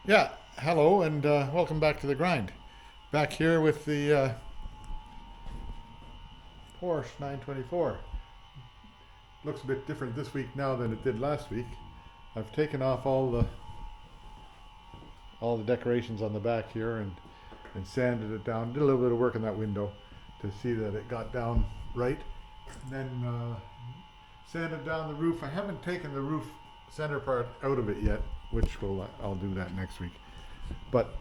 Yeah, hello and welcome back to the grind. Back here with the Porsche 924. Looks a bit different this week now than it did last week. I've taken off all the decorations on the back here and sanded it down. Did a little bit of work in that window to see that it got down right. And then sanded down the roof. I haven't taken the roof center part out of it yet, which I'll do that next week. But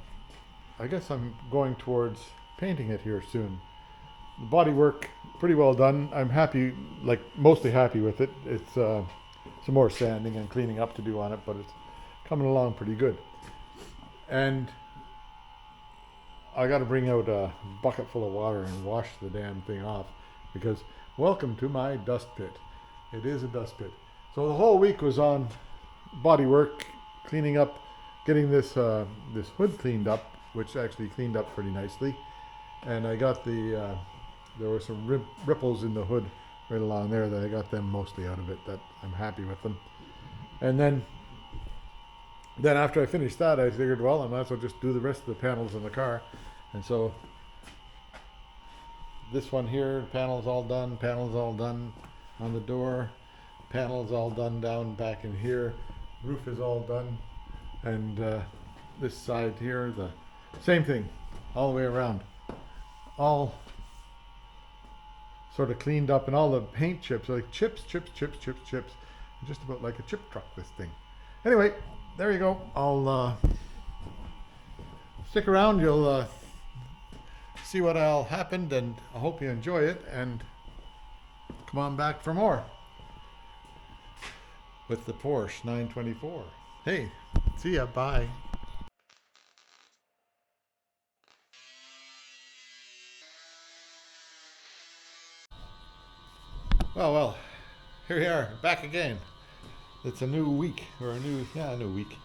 I guess I'm going towards painting it here soon. The body work pretty well done. I'm happy, like mostly happy with it. It's some more sanding and cleaning up to do on it, but it's coming along pretty good. And I got to bring out a bucket full of water and wash the damn thing off because welcome to my dust pit. It is a dust pit. So the whole week was on body work, cleaning up, getting this hood cleaned up, which actually cleaned up pretty nicely. And I got there were some ripples in the hood right along there that I got them mostly out of it. That I'm happy with them. And then after I finished that, I figured, well, I might as well just do the rest of the panels in the car. And so this one here, panels all done on the door, panels all done down back in here, roof is all done, and this side here, the same thing, all the way around, all sort of cleaned up, and all the paint chips, like chips, just about like a chip truck, this thing. Anyway, there you go. I'll stick around. You'll see what all happened, and I hope you enjoy it, and come on back for more with the Porsche 924. Hey, see ya, bye. Well, here we are, back again. It's a new week, or a new week.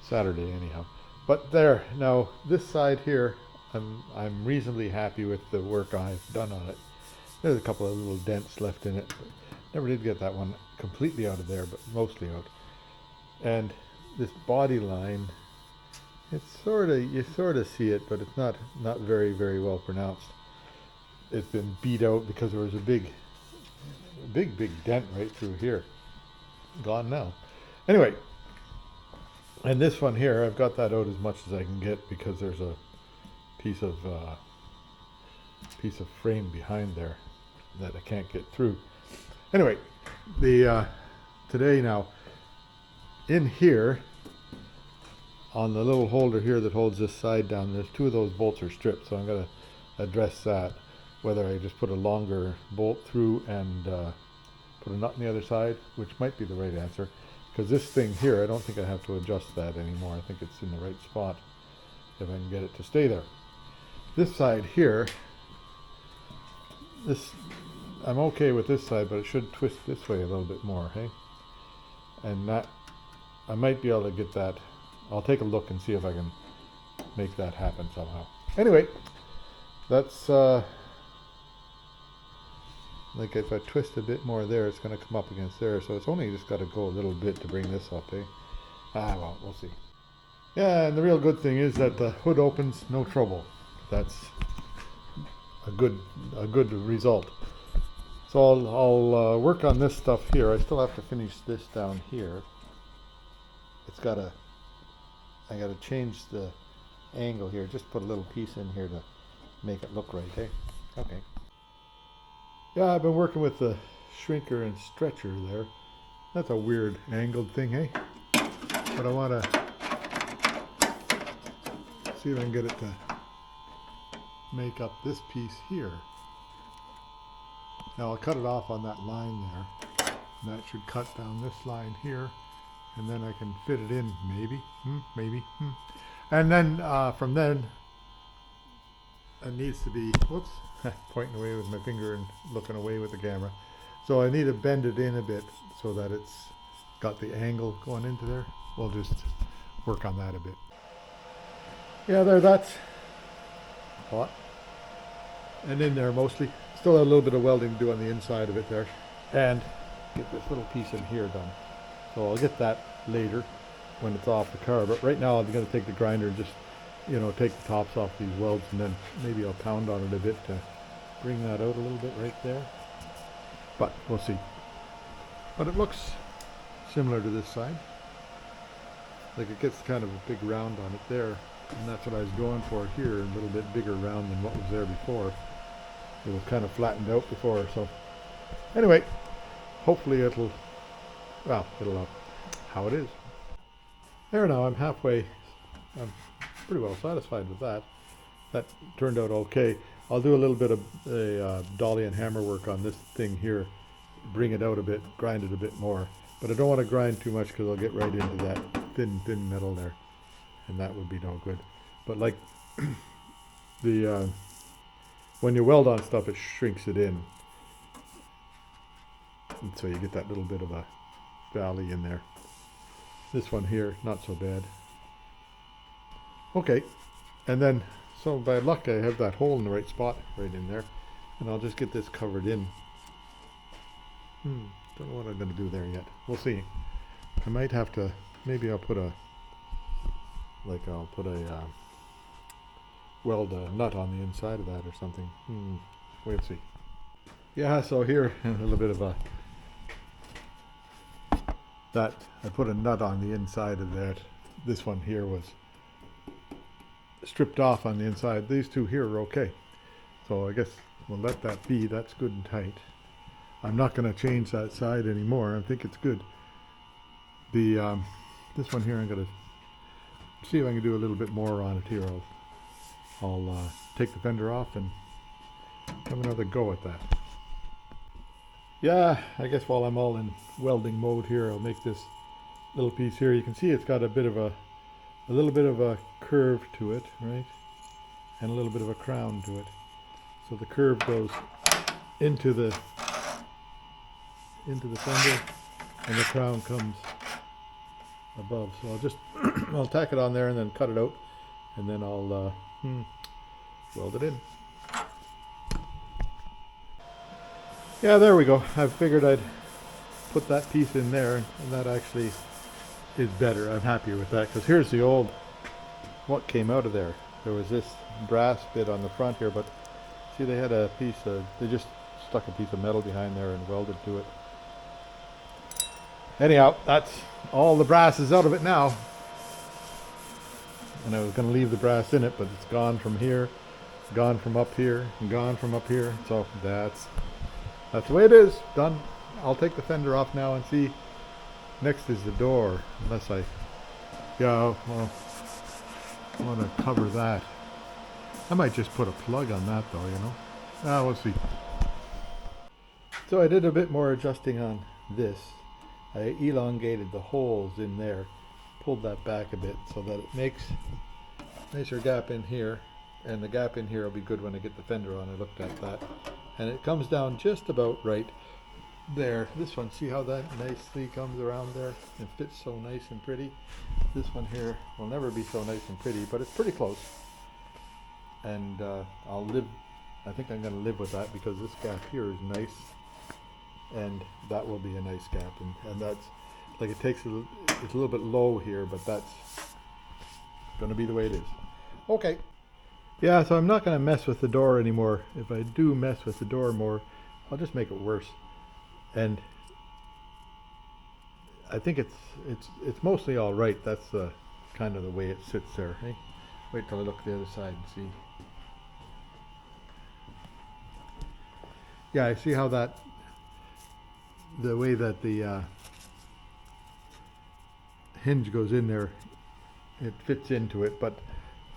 Saturday anyhow. But there, now this side here, I'm reasonably happy with the work I've done on it. There's a couple of little dents left in it, but never did get that one completely out of there, but mostly out. And this body line, you sort of see it, but it's not very well pronounced. It's been beat out because there was a big dent right through here. Gone now. Anyway, and this one here, I've got that out as much as I can get because there's a piece of frame behind there that I can't get through. Anyway, the today now in here on the little holder here that holds this side down, there's two of those bolts are stripped, so I'm going to address that, whether I just put a longer bolt through and put a nut on the other side, which might be the right answer, because this thing here, I don't think I have to adjust that anymore. I think it's in the right spot if I can get it to stay there. This side here, I'm okay with this side, but it should twist this way a little bit more, hey? And that, I might be able to get that. I'll take a look and see if I can make that happen somehow. Anyway, that's like if I twist a bit more there, it's going to come up against there, so it's only just got to go a little bit to bring this up, eh? Well, we'll see. Yeah, and the real good thing is that the hood opens, no trouble. That's a good result. So I'll work on this stuff here. I still have to finish this down here. I gotta change the angle here. Just put a little piece in here to make it look right, eh? Okay. Yeah, I've been working with the shrinker and stretcher there. That's a weird angled thing, eh? But I want to see if I can get it to make up this piece here. Now I'll cut it off on that line there. And that should cut down this line here. And then I can fit it in, maybe. And then from then, it needs to be, whoops, pointing away with my finger and looking away with the camera. So I need to bend it in a bit so that it's got the angle going into there. We'll just work on that a bit. Yeah, that's hot. And in there mostly. Still have a little bit of welding to do on the inside of it there. And get this little piece in here done. So I'll get that later. when it's off the car. But right now I'm going to take the grinder and just, take the tops off these welds, and then maybe I'll pound on it a bit to bring that out a little bit right there. But we'll see. But it looks similar to this side. Like it gets kind of a big round on it there, and that's what I was going for here, a little bit bigger round than what was there before. It was kind of flattened out before, so anyway, hopefully it'll how it is. There now, I'm halfway. I'm pretty well satisfied with that. That turned out okay. I'll do a little bit of a dolly and hammer work on this thing here, bring it out a bit, grind it a bit more. But I don't want to grind too much because I'll get right into that thin metal there, and that would be no good. But like when you weld on stuff, it shrinks it in, and so you get that little bit of a valley in there. This one here, not so bad. Okay, and then so by luck I have that hole in the right spot right in there, and I'll just get this covered in. Don't know what I'm going to do there yet. We'll see. I might have to, maybe I'll put a weld a nut on the inside of that or something. We'll see. Yeah, so here a little bit of that I put a nut on the inside of that. This one here was stripped off on the inside. These two here are okay. So I guess we'll let that be. That's good and tight. I'm not going to change that side anymore. I think it's good. This one here, I'm going to see if I can do a little bit more on it here. I'll take the fender off and have another go at that. Yeah, I guess while I'm all in welding mode here, I'll make this little piece here. You can see it's got a little bit of a curve to it, right? And a little bit of a crown to it. So the curve goes into the fender, and the crown comes above. So I'll just I'll tack it on there and then cut it out, and then I'll weld it in. Yeah, there we go. I figured I'd put that piece in there, and that actually is better. I'm happier with that, because here's the old, what came out of there. There was this brass bit on the front here, but see, they had they just stuck a piece of metal behind there and welded to it. Anyhow, that's all the brass is out of it now. And I was going to leave the brass in it, but it's gone from here, gone from up here, and gone from up here. So that's the way it is. Done. I'll take the fender off now and see. Next is the door, unless I want to cover that. I might just put a plug on that though, we'll see. So I did a bit more adjusting on this. I elongated the holes in there, pulled that back a bit so that it makes a nicer gap in here, and the gap in here will be good when I get the fender on. I looked at that, and it comes down just about right there. This one, see how that nicely comes around there and fits so nice and pretty. This one here will never be so nice and pretty, but it's pretty close, and I think I'm going to live with that, because this gap here is nice, and that will be a nice gap, and that's like, it's a little bit low here, but that's going to be the way it is. Okay. Yeah, so I'm not going to mess with the door anymore. If I do mess with the door more, I'll just make it worse. And I think it's mostly all right. That's kind of the way it sits there. Hey, wait till I look at the other side and see. Yeah, I see how the way that the hinge goes in there, it fits into it, but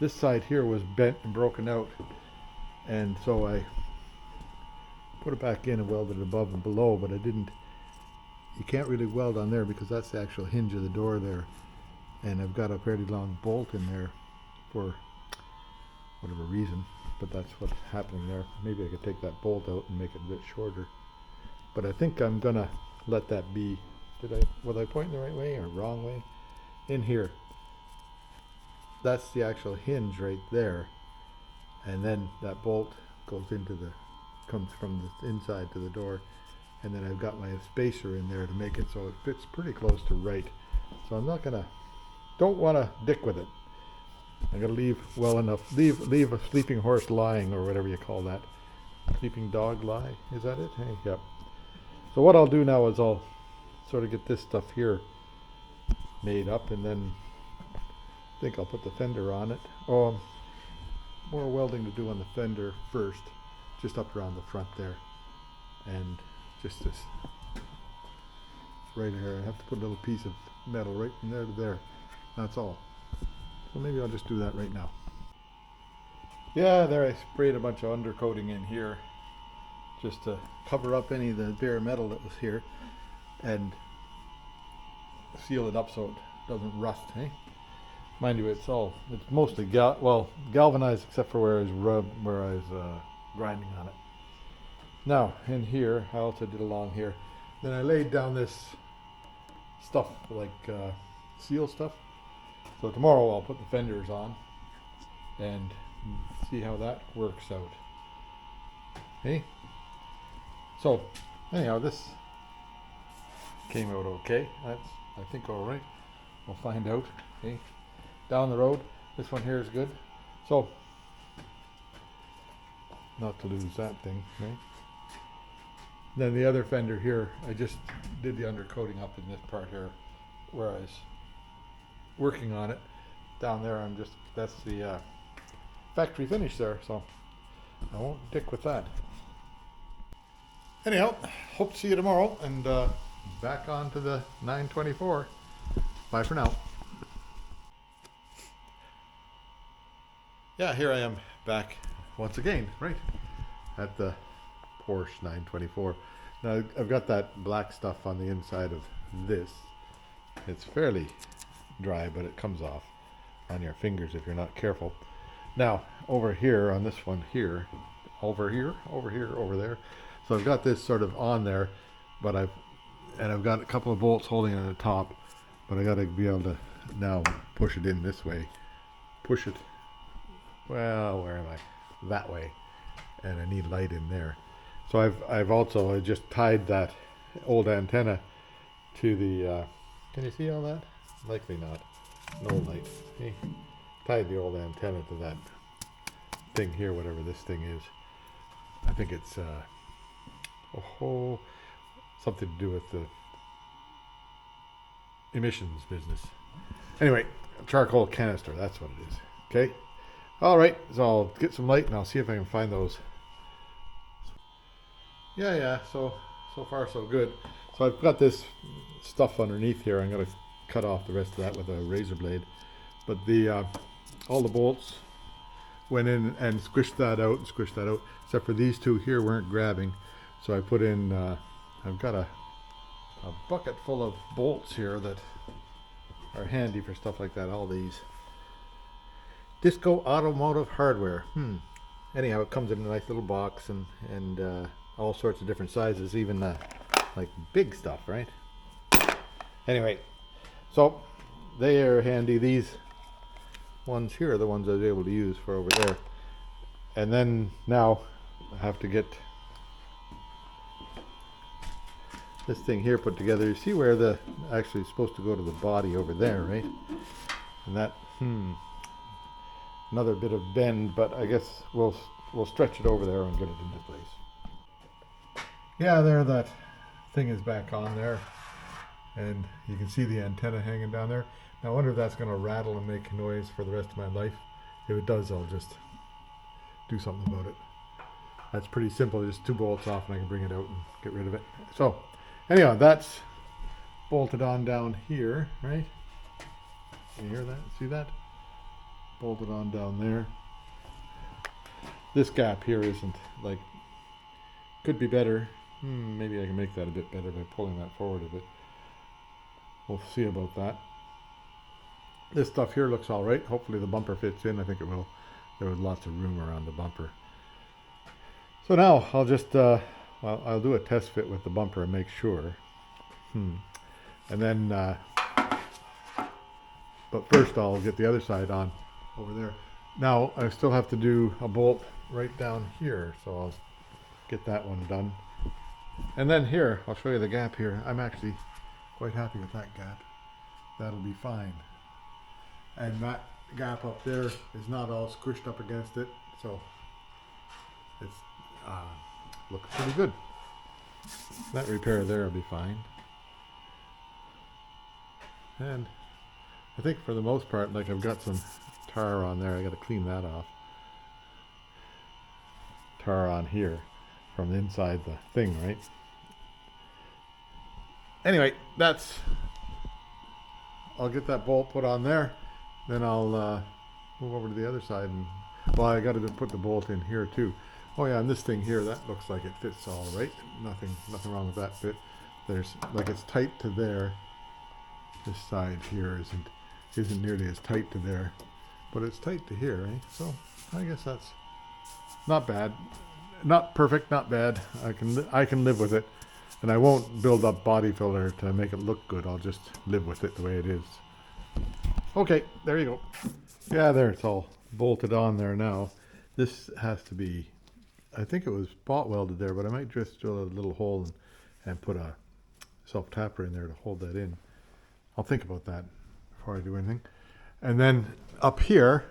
this side here was bent and broken out, and so I put it back in and welded it above and below, but you can't really weld on there because that's the actual hinge of the door there, and I've got a fairly long bolt in there for whatever reason, but that's what's happening there. Maybe I could take that bolt out and make it a bit shorter, but I think I'm gonna let that be. Was I pointing the right way or wrong way? In here, that's the actual hinge right there, and then that bolt comes from the inside to the door, and then I've got my spacer in there to make it so it fits pretty close to right. So I'm not gonna don't want to dick with it. I gotta leave well enough. Leave a sleeping horse lying, or whatever you call that. Sleeping dog lie. Is that it? Hey, yep. So what I'll do now is I'll sort of get this stuff here made up, and then I think I'll put the fender on it. Oh, more welding to do on the fender first, just up around the front there, and just this right here. I have to put a little piece of metal right from there to there. That's all. So maybe I'll just do that right now. Yeah, there I sprayed a bunch of undercoating in here just to cover up any of the bare metal that was here and seal it up so it doesn't rust. Eh? Mind you, it's mostly galvanized except for where I was grinding on it. Now in here, I also did along here. Then I laid down this stuff like seal stuff. So tomorrow I'll put the fenders on and see how that works out. Hey? So anyhow, this came out okay. That's, I think, all right. We'll find out. Okay. Down the road, this one here is good. So not to lose that thing, right? Then the other fender here, I just did the undercoating up in this part here where I was working on it. Down there, that's the factory finish there, so I won't dick with that. Anyhow, hope to see you tomorrow, and back on to the 924. Bye for now. Yeah, here I am back once again, right, at the Porsche 924. Now I've got that black stuff on the inside of this. It's fairly dry, but it comes off on your fingers if you're not careful. Now over here on this one here, over there. So I've got this sort of on there, but I've got a couple of bolts holding it at the top, but I got to be able to now push it in this way. Push it. Well, where am I? That way. And I need light in there. So I just tied that old antenna to the can you see all that? Likely not. No light. Okay. Tied the old antenna to that thing here, whatever this thing is. I think it's something to do with the emissions business. Anyway, charcoal canister, that's what it is. Okay. All right, so I'll get some light and I'll see if I can find those. Yeah, so far so good. So I've got this stuff underneath here. I'm going to cut off the rest of that with a razor blade. But all the bolts went in and squished that out, except for these two here weren't grabbing. So I put in, I've got a bucket full of bolts here that are handy for stuff like that, all these. Disco Automotive Hardware. Anyhow, it comes in a nice little box and all sorts of different sizes, even like big stuff, right? Anyway, so they are handy. These ones here are the ones I was able to use for over there. And then now I have to get this thing here put together. You see where the actually is supposed to go to the body over there, right? And that, another bit of bend, but I guess we'll stretch it over there and get it into place. Yeah, there, that thing is back on there, and you can see the antenna hanging down there. Now I wonder if that's going to rattle and make noise for the rest of my life. If it does, I'll just do something about it. That's pretty simple, just 2 bolts off and I can bring it out and get rid of it. So anyhow, that's bolted on down here, right? Can you hear that? See that? Bolted on down there. This gap here isn't, like, could be better. Maybe I can make that a bit better by pulling that forward a bit. We'll see about that. This stuff here looks all right. Hopefully the bumper fits in. I think it will. There was lots of room around the bumper. So now I'll just I'll do a test fit with the bumper and make sure. And then but first I'll get the other side on over there. Now I still have to do a bolt right down here, so I'll get that one done. And then here, I'll show you the gap here. I'm actually quite happy with that gap. That'll be fine. and that gap up there is not all squished up against it, so it's looks pretty good. That repair there will be fine. And I think for the most part, like, I've got some tar on there. I got to clean that off. Tar on here from inside the thing, right? Anyway, I'll get that bolt put on there. Then I'll move over to the other side, and well, I got to put the bolt in here too. Oh yeah, and this thing here, that looks like it fits all right. Nothing wrong with that fit. There's, like, it's tight to there. This side here isn't nearly as tight to there, but it's tight to here, eh? So I guess that's not bad. Not perfect, not bad. I can live with it, and I won't build up body filler to make it look good. I'll just live with it the way it is. Okay, there you go. Yeah, there, it's all bolted on there now. This has to be, I think it was spot welded there, but I might just drill a little hole and put a self-tapper in there to hold that in. I'll think about that before I do anything. And then up here,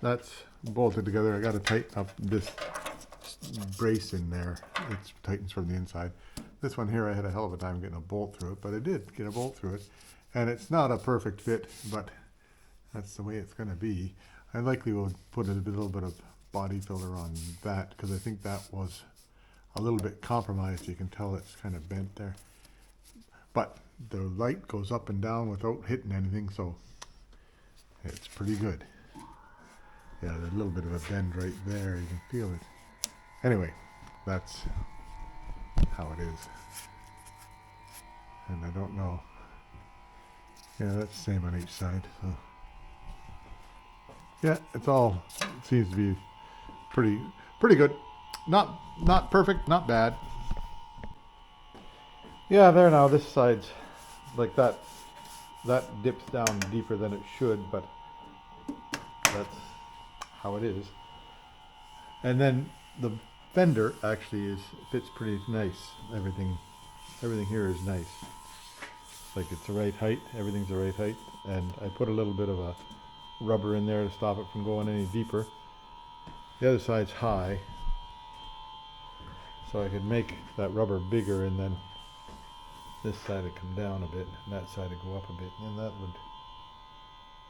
that's bolted together. I got to tighten up this brace in there. It tightens from the inside. This one here, I had a hell of a time getting a bolt through it, but I did get a bolt through it. And it's not a perfect fit, but that's the way it's going to be. I likely will put a little bit of body filler on that, because I think that was a little bit compromised. You can tell it's kind of bent there. But the light goes up and down without hitting anything, so it's pretty good. Yeah, there's a little bit of a bend right there. You can feel it. Anyway, that's how it is. And I don't know. Yeah, that's the same on each side. So yeah, it seems to be pretty good. Not perfect, not bad. Yeah, there now. This side's like that. That dips down deeper than it should, but that's how it is. And then the fender actually fits pretty nice. Everything here is nice. Like, it's the right height. Everything's the right height. And I put a little bit of a rubber in there to stop it from going any deeper. The other side's high, so I could make that rubber bigger, and then this side would come down a bit, and that side would go up a bit, and that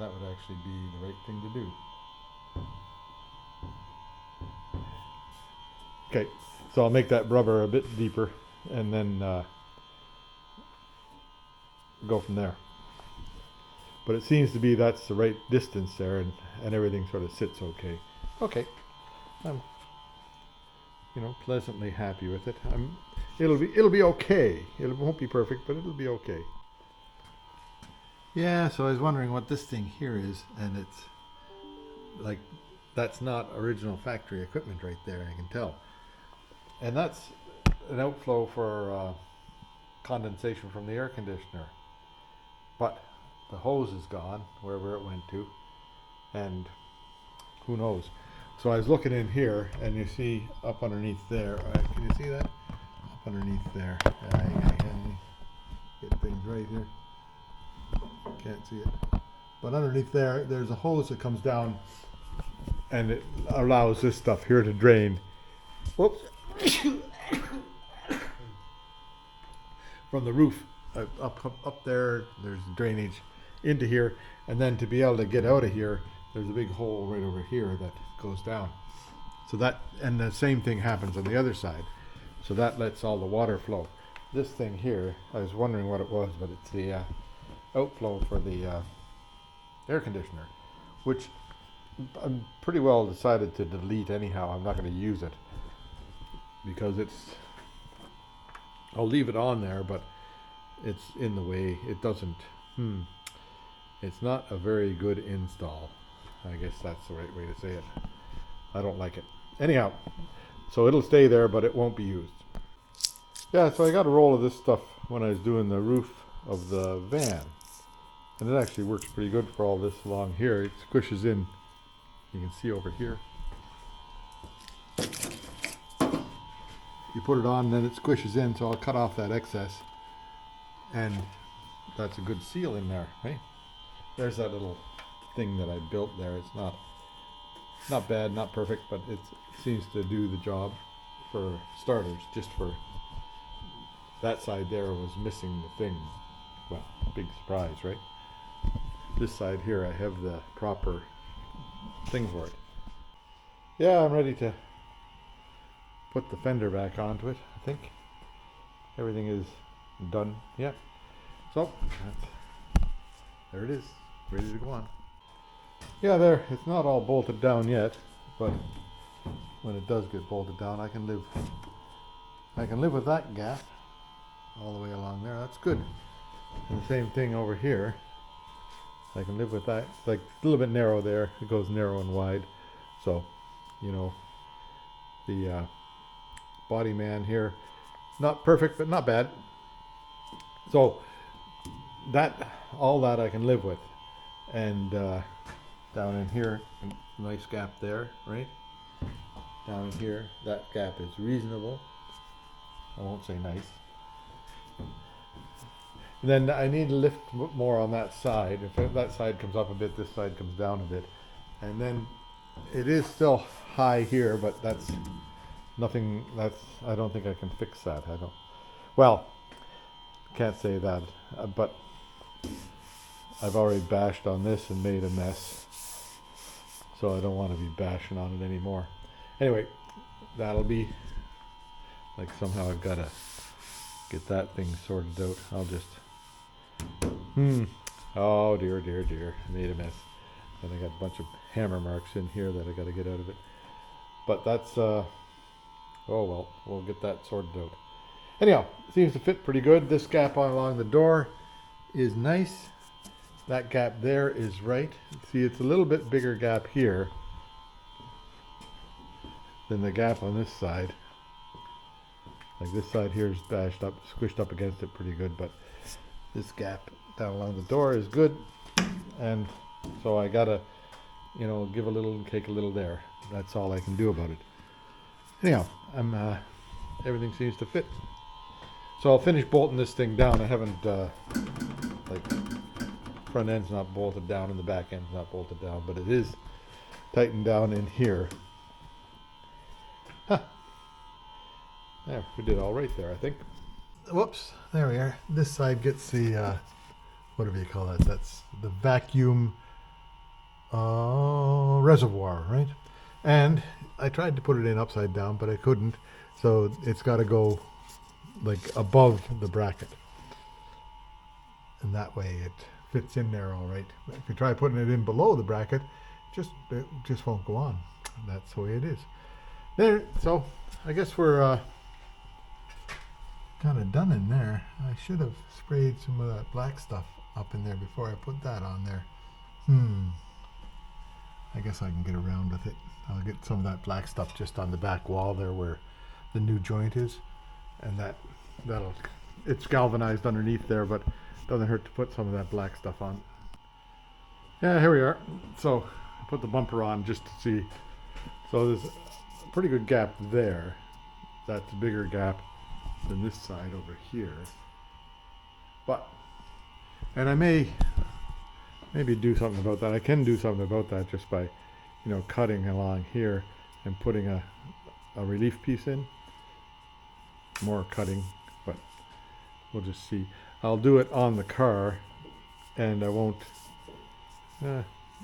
would actually be the right thing to do. Okay, so I'll make that rubber a bit deeper, and then go from there. But it seems to be that's the right distance there, and everything sort of sits okay. Okay, I'm pleasantly happy with it. It'll be okay. It won't be perfect, but it'll be okay. Yeah, so I was wondering what this thing here is, and it's like, that's not original factory equipment right there, I can tell. And that's an outflow for condensation from the air conditioner. But the hose is gone, wherever it went to, and who knows. So I was looking in here, and you see up underneath there, can you see that? Up underneath there. Get things right here. Can't see it. But underneath there, there's a hose that comes down, and it allows this stuff here to drain. Whoops. From the roof up there, there's drainage into here, and then to be able to get out of here, there's a big hole right over here that goes down. So that, and the same thing happens on the other side. So that lets all the water flow. This thing here, I was wondering what it was, but it's the outflow for the air conditioner, which I'm pretty well decided to delete anyhow. I'm not going to use it because I'll leave it on there, but it's in the way. It doesn't, it's not a very good install. I guess that's the right way to say it. I don't like it. Anyhow, so it'll stay there, but it won't be used. Yeah, so I got a roll of this stuff when I was doing the roof of the van. And it actually works pretty good for all this along here. It squishes in. You can see over here. You put it on, then it squishes in, so I'll cut off that excess. And that's a good seal in there, right? There's that little thing that I built there. It's not bad, not perfect, but it seems to do the job for starters. Just for that side there was missing the thing. Well, big surprise, right? This side here, I have the proper thing for it. Yeah, I'm ready to put the fender back onto it. I think everything is done. Yeah. So there it is, ready to go on. Yeah, there. It's not all bolted down yet, but when it does get bolted down, I can live with that gap all the way along there. That's good. And the same thing over here. I can live with that. It's like a little bit narrow there. It goes narrow and wide. So, you know, the body man here, not perfect, but not bad. So all that I can live with. And down in here, a nice gap there, right? Down in here, that gap is reasonable. I won't say nice. And then I need to lift more on that side. If that side comes up a bit, this side comes down a bit. And then it is still high here, but that's nothing, I don't think I can fix that. Well, can't say that, but I've already bashed on this and made a mess. So I don't want to be bashing on it anymore. Anyway, that'll be, like, somehow I've got to get that thing sorted out. I'll just, oh dear, I made a mess. And I got a bunch of hammer marks in here that I got to get out of it. But that's, oh well, we'll get that sorted out. Anyhow, seems to fit pretty good. This gap along the door is nice. That gap there is right. See, it's a little bit bigger gap here than the gap on this side. Like this side here is bashed up, squished up against it pretty good, but this gap down along the door is good. And so I gotta, you know, give a little and take a little there. That's all I can do about it. Anyhow, everything seems to fit. So I'll finish bolting this thing down. I haven't, like, front end's not bolted down and the back end's not bolted down, but it is tightened down in here. Huh. There, we did all right there, I think. Whoops, there we are. This side gets the, whatever you call that, that's the vacuum reservoir, right? And I tried to put it in upside down, but I couldn't. So it's got to go like above the bracket. And that way it fits in there all right. But if you try putting it in below the bracket, it just won't go on. That's the way it is. There, so I guess we're kind of done in there. I should have sprayed some of that black stuff up in there before I put that on there. I guess I can get around with it. I'll get some of that black stuff just on the back wall there where the new joint is, and it's galvanized underneath there, but doesn't hurt to put some of that black stuff on. Yeah, here we are. So I put the bumper on just to see. So there's a pretty good gap there. That's a bigger gap than this side over here. But, and I maybe do something about that. I can do something about that just by, you know, cutting along here and putting a relief piece in. More cutting, but we'll just see. I'll do it on the car, and I won't,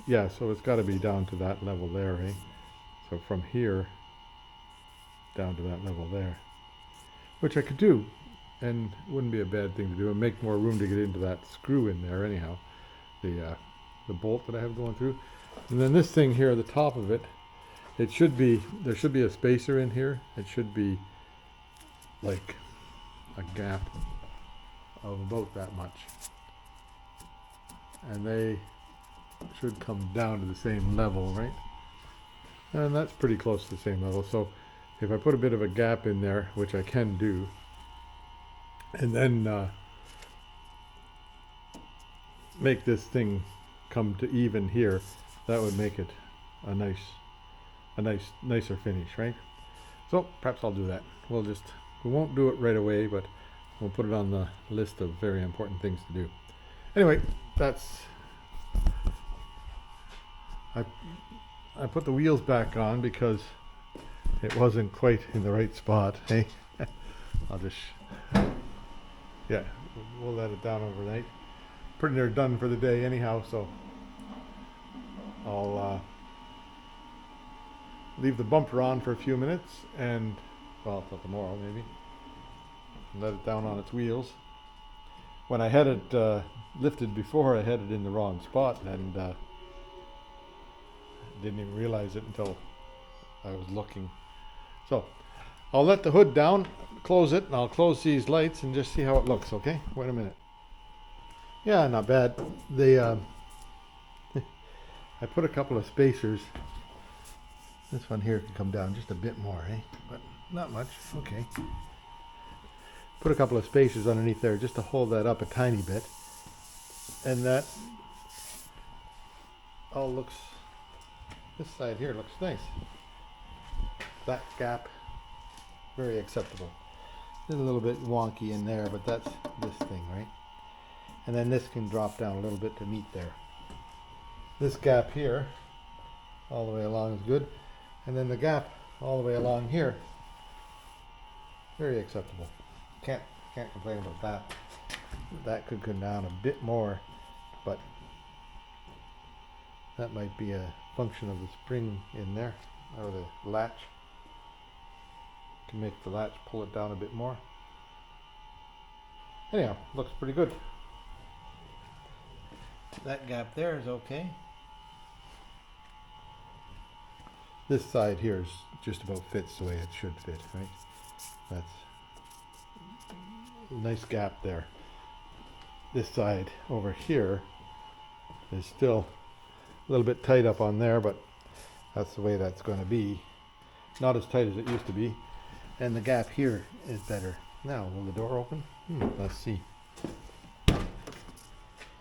yeah, so it's got to be down to that level there, eh? So from here down to that level there, which I could do, and it wouldn't be a bad thing to do, and make more room to get into that screw in there anyhow, the bolt that I have going through. And then this thing here, the top of it, there should be a spacer in here. It should be like a gap of about that much, and they should come down to the same level, right? And that's pretty close to the same level. So if I put a bit of a gap in there, which I can do, and then make this thing come to even here, that would make it a nicer finish, right? So perhaps I'll do that. We won't do it right away, but we'll put it on the list of very important things to do. Anyway, that's I put the wheels back on because it wasn't quite in the right spot. Hey, I'll just, yeah, we'll let it down overnight. Pretty near done for the day anyhow, so I'll leave the bumper on for a few minutes and, well, till tomorrow maybe, and let it down on its wheels. When I had it lifted before, I had it in the wrong spot and didn't even realize it until I was looking. So I'll let the hood down, close it, and I'll close these lights and just see how it looks, okay? Wait a minute. Yeah, not bad. They I put a couple of spacers. This one here can come down just a bit more, eh? But not much. Okay. Put a couple of spacers underneath there just to hold that up a tiny bit. And that all looks, this side here looks nice. That gap, very acceptable. It's a little bit wonky in there, but that's this thing, right? And then this can drop down a little bit to meet there. This gap here, all the way along is good. And then the gap all the way along here, very acceptable. Can't complain about that. That could come down a bit more, but that might be a function of the spring in there, or the latch. Can make the latch pull it down a bit more. Anyhow, looks pretty good. That gap there is okay. This side here is just about fits the way it should fit, right? That's a nice gap there. This side over here is still a little bit tight up on there, but that's the way that's going to be. Not as tight as it used to be. And the gap here is better. Now, will the door open? Let's see.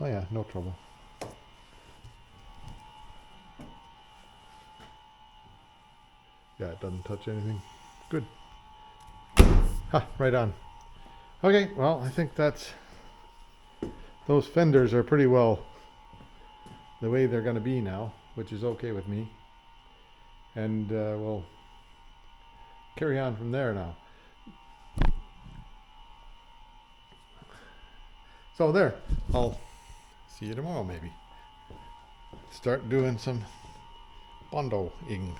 Oh yeah, no trouble. Yeah, it doesn't touch anything. Good. Ha, right on. Okay, well, I think those fenders are pretty well the way they're going to be now, which is okay with me. And we'll carry on from there now. So there, I'll see you tomorrow maybe. Start doing some bondoing.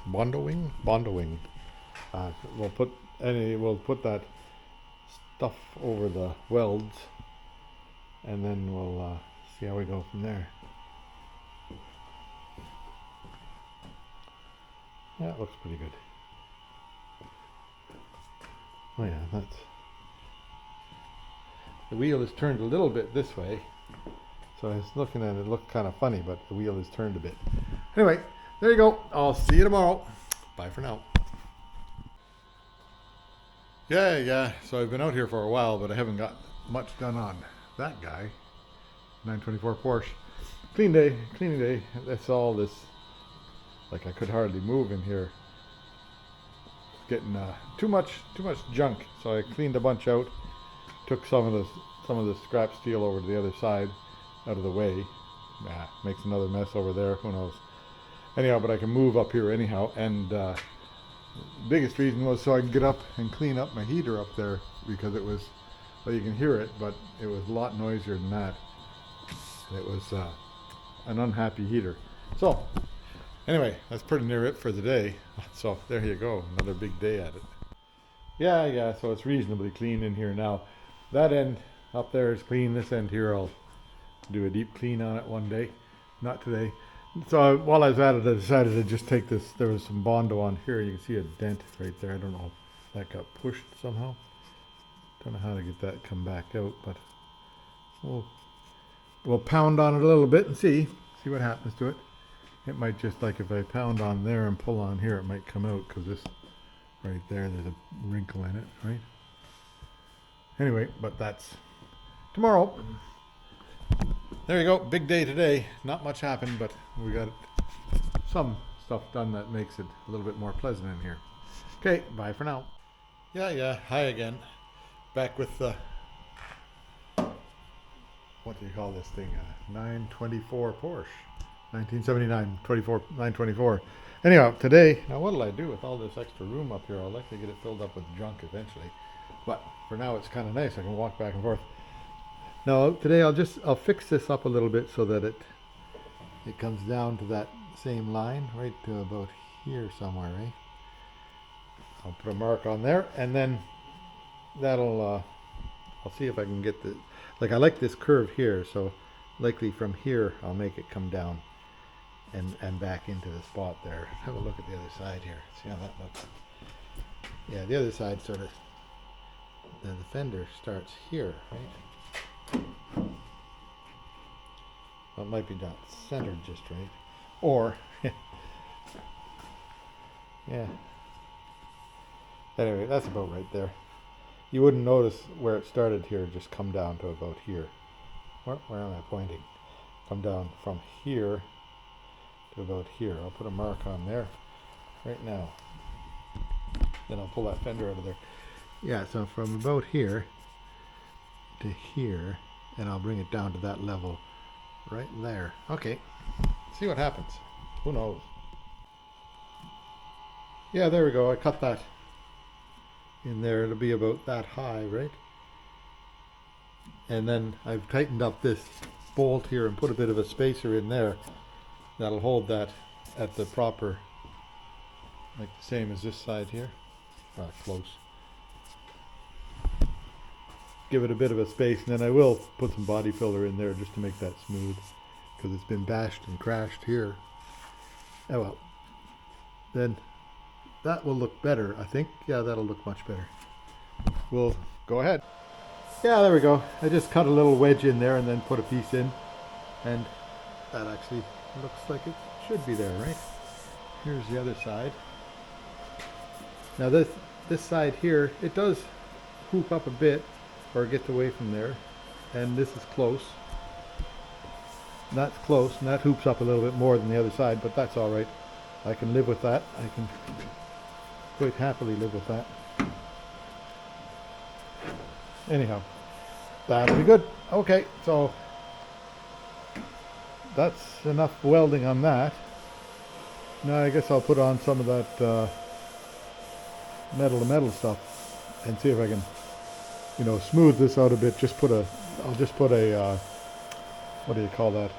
We'll put that stuff over the welds, and then we'll see how we go from there. Yeah, it looks pretty good. Oh yeah, that's, the wheel is turned a little bit this way, so I was looking at it, it looked kind of funny, but the wheel is turned a bit. Anyway, there you go. I'll see you tomorrow. Bye for now. Yeah, so I've been out here for a while, but I haven't got much done on that guy. 924 Porsche. Cleaning day. That's all this, like I could hardly move in here. Getting too much junk, so I cleaned a bunch out. Took some of the scrap steel over to the other side, out of the way. Makes another mess over there. Who knows? Anyhow, but I can move up here anyhow. And biggest reason was so I can get up and clean up my heater up there, because it was, well, you can hear it, but it was a lot noisier than that. It was an unhappy heater. So anyway, that's pretty near it for the day. So there you go, another big day at it. Yeah, so it's reasonably clean in here now. That end up there is clean. This end here, I'll do a deep clean on it one day. Not today. So while I was at it, I decided to just take this. There was some Bondo on here. You can see a dent right there. I don't know if that got pushed somehow. Don't know how to get that come back out, but we'll pound on it a little bit and see what happens to it. It might just, like if I pound on there and pull on here, it might come out, because this right there's a wrinkle in it, right? Anyway, but that's tomorrow. There you go, big day today. Not much happened, but we got some stuff done that makes it a little bit more pleasant in here. Okay, bye for now. Yeah, hi again. Back with the, what do you call this thing? 924 Porsche. 1979, 924. Anyhow, today, now what'll I do with all this extra room up here? I'll likely get it filled up with junk eventually. But for now, it's kind of nice. I can walk back and forth. Now, today I'll fix this up a little bit so that it comes down to that same line, right to about here somewhere, right? I'll put a mark on there, and then that'll, I'll see if I can get the, like I like this curve here, so likely from here I'll make it come down and back into the spot there. Have a look at the other side here. See how that looks. Yeah, the other side sort of, the fender starts here, right? Well, it might be not centered just right. Or, yeah. Anyway, that's about right there. You wouldn't notice where it started here, just come down to about here. Where am I pointing? Come down from here to about here. I'll put a mark on there right now. Then I'll pull that fender out of there. Yeah, so from about here to here, and I'll bring it down to that level right there. Okay, see what happens. Who knows? Yeah, there we go. I cut that in there. It'll be about that high, right? And then I've tightened up this bolt here and put a bit of a spacer in there that'll hold that at the proper, like the same as this side here. Close. Give it a bit of a space, and then I will put some body filler in there just to make that smooth, because it's been bashed and crashed here. Oh well, then that will look better, I think. Yeah, that'll look much better. We'll go ahead. Yeah, there we go. I just cut a little wedge in there and then put a piece in, and that actually looks like it should be there, right? Here's the other side. Now this side here, it does hoop up a bit, or it gets away from there, and this is close. That's close, and that hoops up a little bit more than the other side, but that's all right. I can live with that. I can quite happily live with that. Anyhow, that'll be good. Okay, so that's enough welding on that. Now I guess I'll put on some of that metal to metal stuff and see if I can, you know, smooth this out a bit. I'll just put a what do you call that?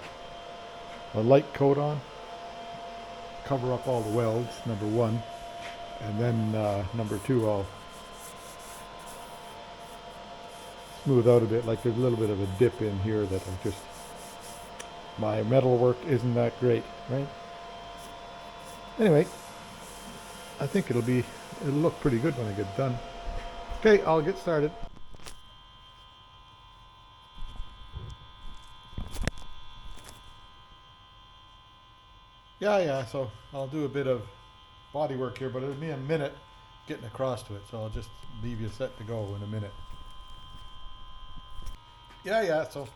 A light coat on. Cover up all the welds, number one, and then number two, I'll smooth out a bit. Like there's a little bit of a dip in here that I just, my metal work isn't that great, right? Anyway, I think it'll look pretty good when I get done. Okay, I'll get started. Yeah, so I'll do a bit of body work here, but it'll be a minute getting across to it, so I'll just leave you set to go in a minute. Yeah, so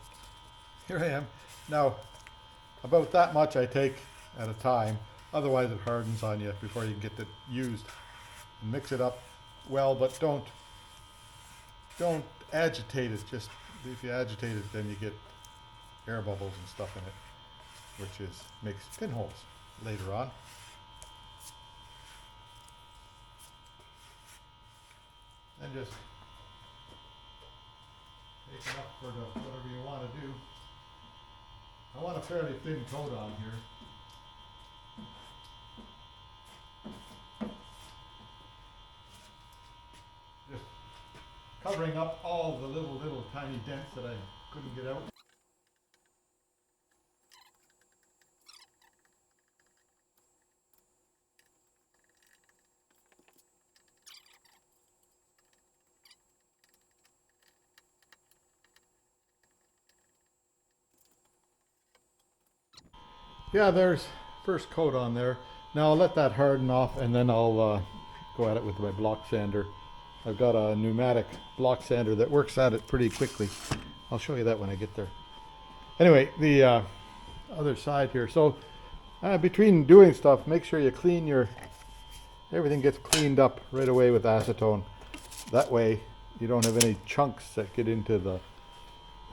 here I am. Now, about that much I take at a time, otherwise it hardens on you before you can get it used. And mix it up well, but don't agitate it. Just if you agitate it, then you get air bubbles and stuff in it, which makes pinholes later on. And just take enough for whatever you want to do. I want a fairly thin coat on here. Just covering up all the little tiny dents that I couldn't get out. Yeah, there's first coat on there. Now I'll let that harden off, and then I'll go at it with my block sander. I've got a pneumatic block sander that works at it pretty quickly. I'll show you that when I get there. Anyway, the other side here. So between doing stuff, make sure you clean everything gets cleaned up right away with acetone. That way you don't have any chunks that get into the,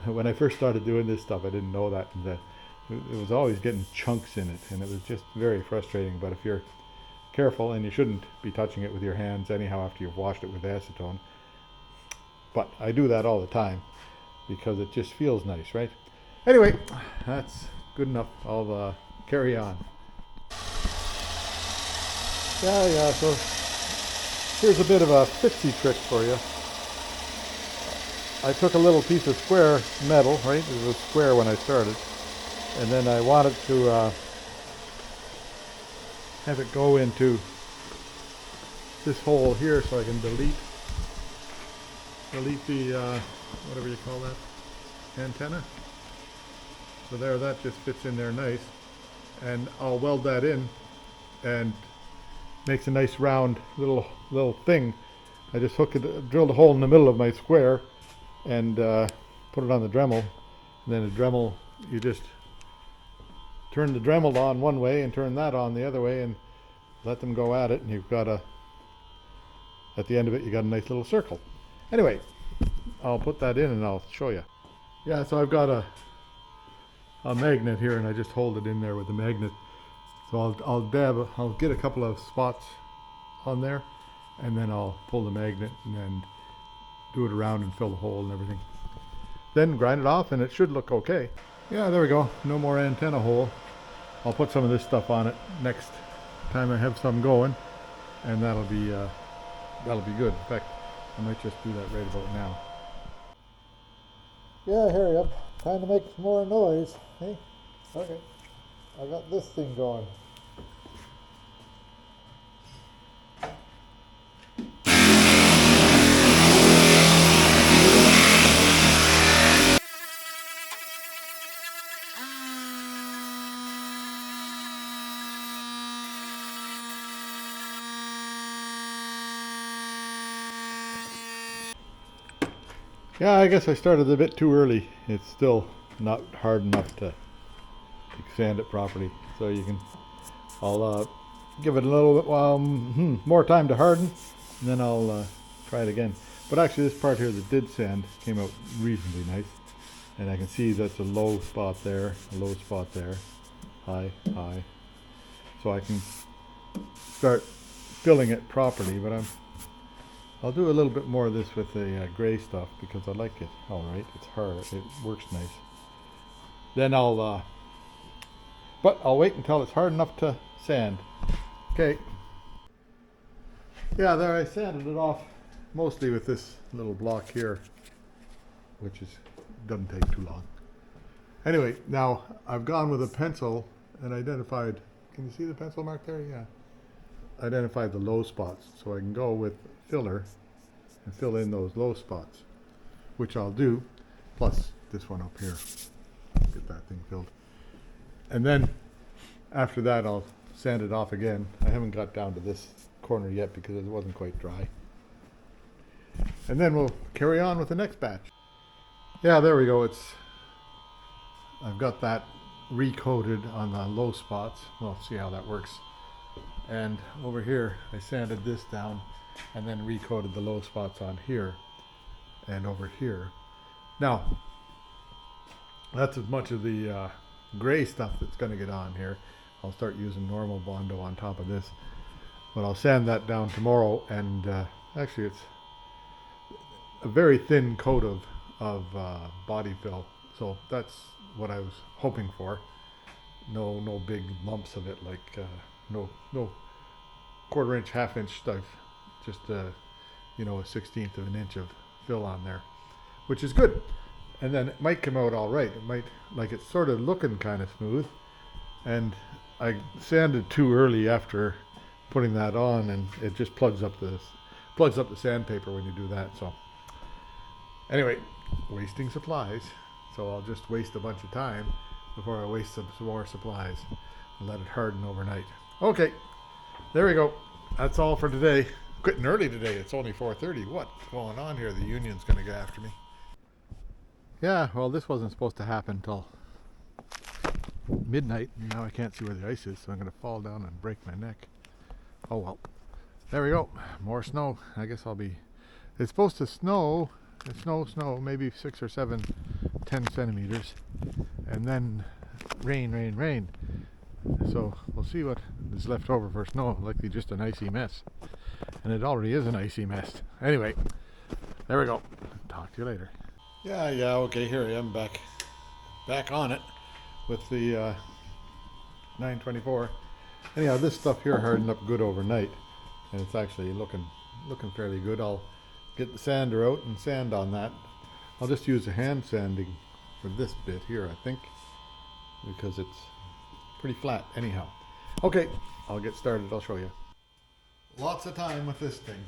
when I first started doing this stuff, I didn't know that. And it was always getting chunks in it, and it was just very frustrating. But if you're careful, and you shouldn't be touching it with your hands anyhow after you've washed it with acetone, but I do that all the time because it just feels nice, right? Anyway, that's good enough. I'll carry on. Yeah, so here's a bit of a fixie trick for you. I took a little piece of square metal, right? It was square when I started, and then I wanted to have it go into this hole here so I can delete the whatever you call that, antenna. So there, that just fits in there nice, and I'll weld that in and makes a nice round little thing. I just drilled a hole in the middle of my square and put it on the Dremel, and then the Dremel, you just turn the Dremel on one way and turn that on the other way and let them go at it, and you've got at the end of it you got a nice little circle. Anyway, I'll put that in and I'll show you. Yeah, so I've got a magnet here, and I just hold it in there with the magnet. So I'll get a couple of spots on there, and then I'll pull the magnet and then do it around and fill the hole and everything. Then grind it off and it should look okay. Yeah, there we go. No more antenna hole. I'll put some of this stuff on it next time I have some going, and that'll be good. In fact, I might just do that right about now. Yeah, hurry up. Time to make some more noise. Hey? Okay. I got this thing going. Yeah, I guess I started a bit too early. It's still not hard enough to sand it properly. So I'll give it a little bit more time to harden, and then I'll try it again. But actually this part here that did sand came out reasonably nice. And I can see that's a low spot there, high. So I can start filling it properly, but I'll do a little bit more of this with the gray stuff because I like it. All right, it's hard. It works nice. Then but I'll wait until it's hard enough to sand. Okay. Yeah, there I sanded it off mostly with this little block here, which doesn't take too long. Anyway, now I've gone with a pencil and identified. Can you see the pencil mark there? Yeah. Identified the low spots, so I can go with filler and fill in those low spots, which I'll do, plus this one up here. Get that thing filled. And then after that I'll sand it off again. I haven't got down to this corner yet because it wasn't quite dry. And then we'll carry on with the next batch. Yeah, there we go. I've got that recoated on the low spots. We'll see how that works. And over here I sanded this down and then recoated the low spots on here and over here. Now that's as much of the gray stuff that's going to get on here. I'll start using normal Bondo on top of this, but I'll sand that down tomorrow. And actually it's a very thin coat of body fill, so that's what I was hoping for. No big lumps of it, like no 1/4 inch, 1/2 inch stuff, just a 1/16 of an inch of fill on there, which is good. And then it might come out all right. It might, like, it's sort of looking kind of smooth, and I sanded too early after putting that on, and it just plugs up the sandpaper when you do that. So anyway, wasting supplies. So I'll just waste a bunch of time before I waste some more supplies and let it harden overnight. Okay, there we go. That's all for today. Quitting early today. It's only 4:30. What's going on here? The union's going to go after me. Yeah, well, this wasn't supposed to happen till midnight. Now I can't see where the ice is, so I'm going to fall down and break my neck. Oh well. There we go. More snow. I guess it's supposed to snow. Snow, maybe 6 or 7, 10 centimeters. And then rain, rain, rain. So we'll see what is left over for snow. Likely just an icy mess. And it already is an icy mess. Anyway, there we go. Talk to you later. Yeah, okay, here I am back on it with the 924. Anyhow, this stuff here hardened up good overnight, and it's actually looking fairly good. I'll get the sander out and sand on that. I'll just use a hand sanding for this bit here, I think, because it's pretty flat anyhow. Okay, I'll get started. I'll show you. Lots of time with this thing.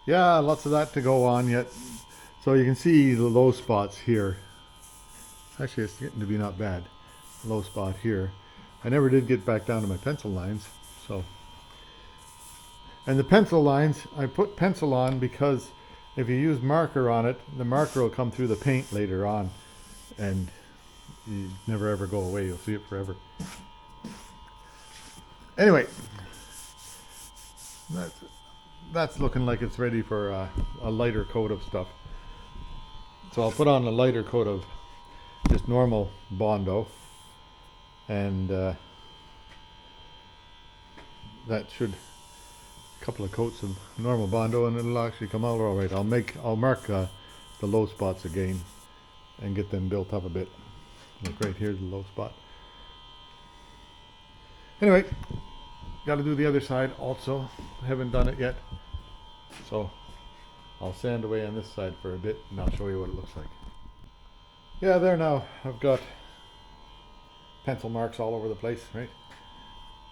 Yeah, lots of that to go on yet. So you can see the low spots here. Actually, it's getting to be not bad. Low spot here. I never did get back down to my pencil lines. And the pencil lines, I put pencil on because if you use marker on it, the marker will come through the paint later on. And you never ever go away. You'll see it forever. Anyway, that's looking like it's ready for a lighter coat of stuff. So I'll put on a lighter coat of just normal Bondo, and that should, a couple of coats of normal Bondo, and it'll actually come out all right. I'll mark the low spots again and get them built up a bit. Like right here's the low spot. Anyway, got to do the other side also. Haven't done it yet. So I'll sand away on this side for a bit and I'll show you what it looks like. Yeah, there now. I've got pencil marks all over the place, right?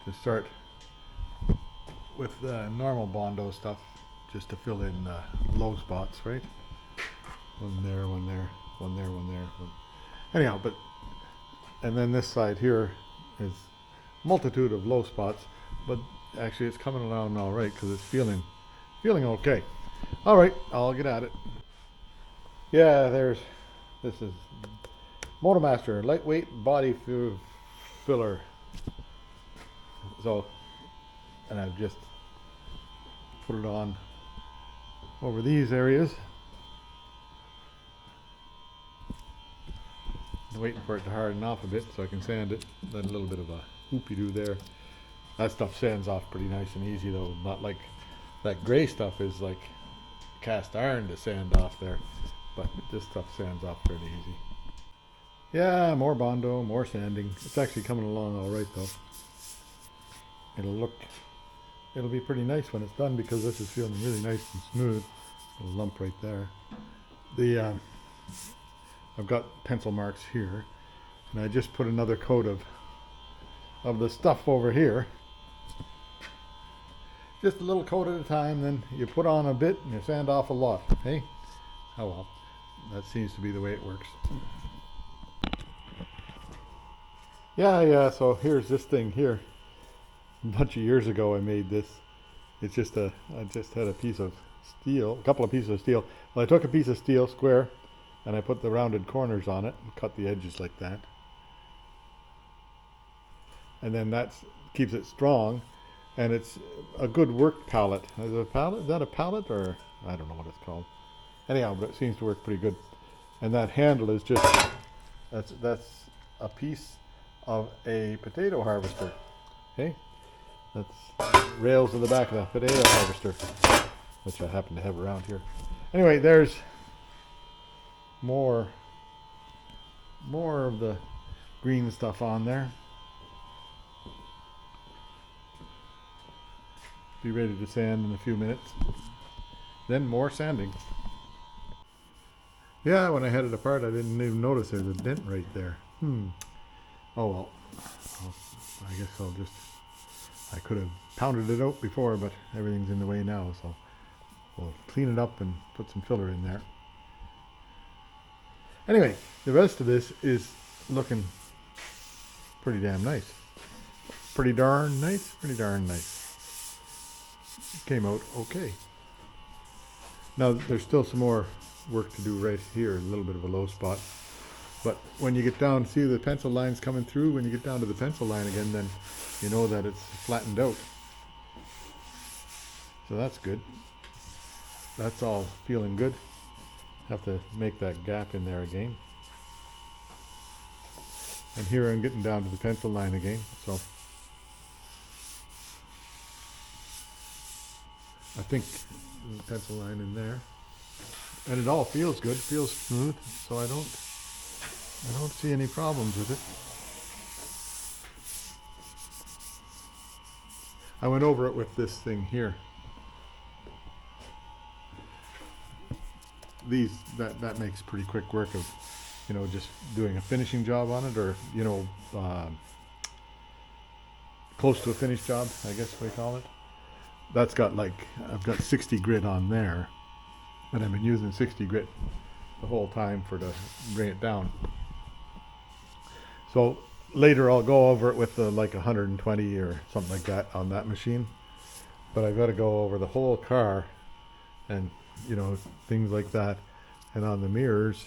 To start with the normal Bondo stuff, just to fill in low spots, right? One there, one there, one there, one there. One. Anyhow, and then this side here is multitude of low spots, but actually it's coming along all right because it's feeling okay. All right, I'll get at it. Yeah, this is Motomaster lightweight body filler. So, and I've just put it on over these areas. I'm waiting for it to harden off a bit so I can sand it. Then a little bit of a hoopy-doo there. That stuff sands off pretty nice and easy though. Not like that gray stuff is like cast iron to sand off there. But this stuff sands off fairly easy. Yeah, more Bondo, more sanding. It's actually coming along all right though. It'll be pretty nice when it's done because this is feeling really nice and smooth. A lump right there. I've got pencil marks here, and I just put another coat of the stuff over here. Just a little coat at a time, then you put on a bit and you sand off a lot. Hey, oh well, that seems to be the way it works. Yeah, so here's this thing here. A bunch of years ago I made this. It's just I just had a piece of steel, a couple of pieces of steel. Well, I took a piece of steel, square, and I put the rounded corners on it and cut the edges like that. And then that keeps it strong, and it's a good work pallet. Is that a pallet, or I don't know what it's called. Anyhow, but it seems to work pretty good. And that handle is just, that's a piece of a potato harvester. Okay? That's rails in the back of a potato harvester, which I happen to have around here. Anyway, there's more of the green stuff on there. Be ready to sand in a few minutes. Then more sanding. Yeah, when I had it apart, I didn't even notice there's a dent right there. Oh well. I guess I could have pounded it out before, but everything's in the way now, so we'll clean it up and put some filler in there. Anyway, the rest of this is looking pretty damn nice. Pretty darn nice. Came out okay. Now there's still some more work to do right here, a little bit of a low spot. But when you get down, see the pencil lines coming through, when you get down to the pencil line again, then you know that it's flattened out. So that's good. That's all feeling good. Have to make that gap in there again. And here I'm getting down to the pencil line again, so I think there's a pencil line in there. And it all feels good, feels smooth, so I don't see any problems with it. I went over it with this thing here. That makes pretty quick work of, just doing a finishing job on it, or close to a finished job, I guess we call it. That's got I've got 60 grit on there, and I've been using 60 grit the whole time to bring it down. So later I'll go over it with 120 or something like that on that machine, but I've got to go over the whole car and things like that. And on the mirrors,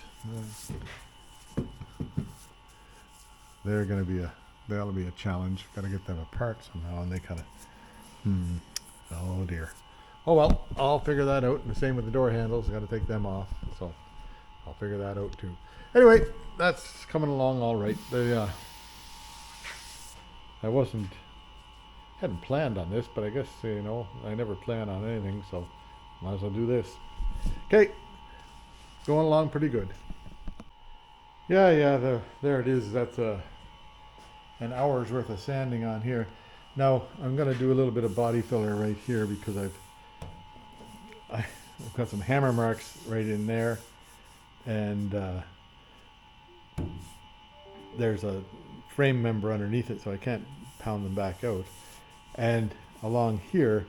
that'll be a challenge. Got to get them apart somehow, and they kind of oh dear. Oh well, I'll figure that out. And the same with the door handles, got to take them off, so I'll figure that out too. Anyway, that's coming along all right. I hadn't planned on this, but I guess I never plan on anything, so might as well do this. Okay, going along pretty good. Yeah, there it is. That's an hour's worth of sanding on here. Now I'm going to do a little bit of body filler right here because I've got some hammer marks right in there, and there's a frame member underneath it, so I can't pound them back out. And along here,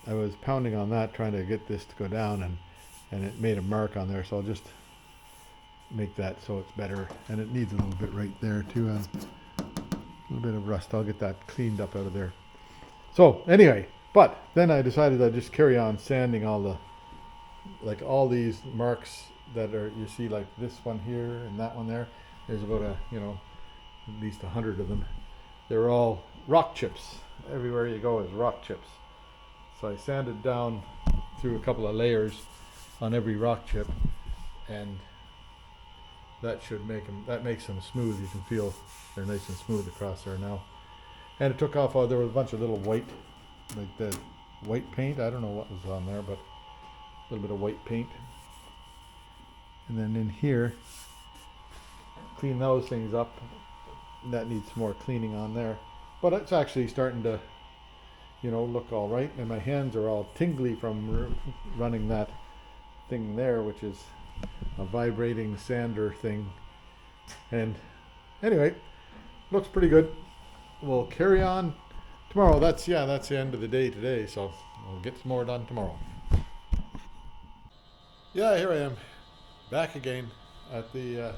I was pounding on that, trying to get this to go down, and it made a mark on there, so I'll just make that so it's better. And it needs a little bit right there too, and a little bit of rust. I'll get that cleaned up out of there. So anyway, but then I decided I'd just carry on sanding all these marks that are, you see, like this one here and that one there. There's about at least 100 of them. They're all rock chips. Everywhere you go is rock chips. So I sanded down through a couple of layers on every rock chip, and that makes them smooth. You can feel they're nice and smooth across there now. And it took off, there was a bunch of little white, like the white paint. I don't know what was on there, but a little bit of white paint. And then in here, clean those things up. That needs more cleaning on there. But it's actually starting to, look all right. And my hands are all tingly from running that thing there, which is a vibrating sander thing. And anyway, looks pretty good. We'll carry on tomorrow. That's the end of the day today, so we'll get some more done tomorrow. Yeah, here I am, back again at the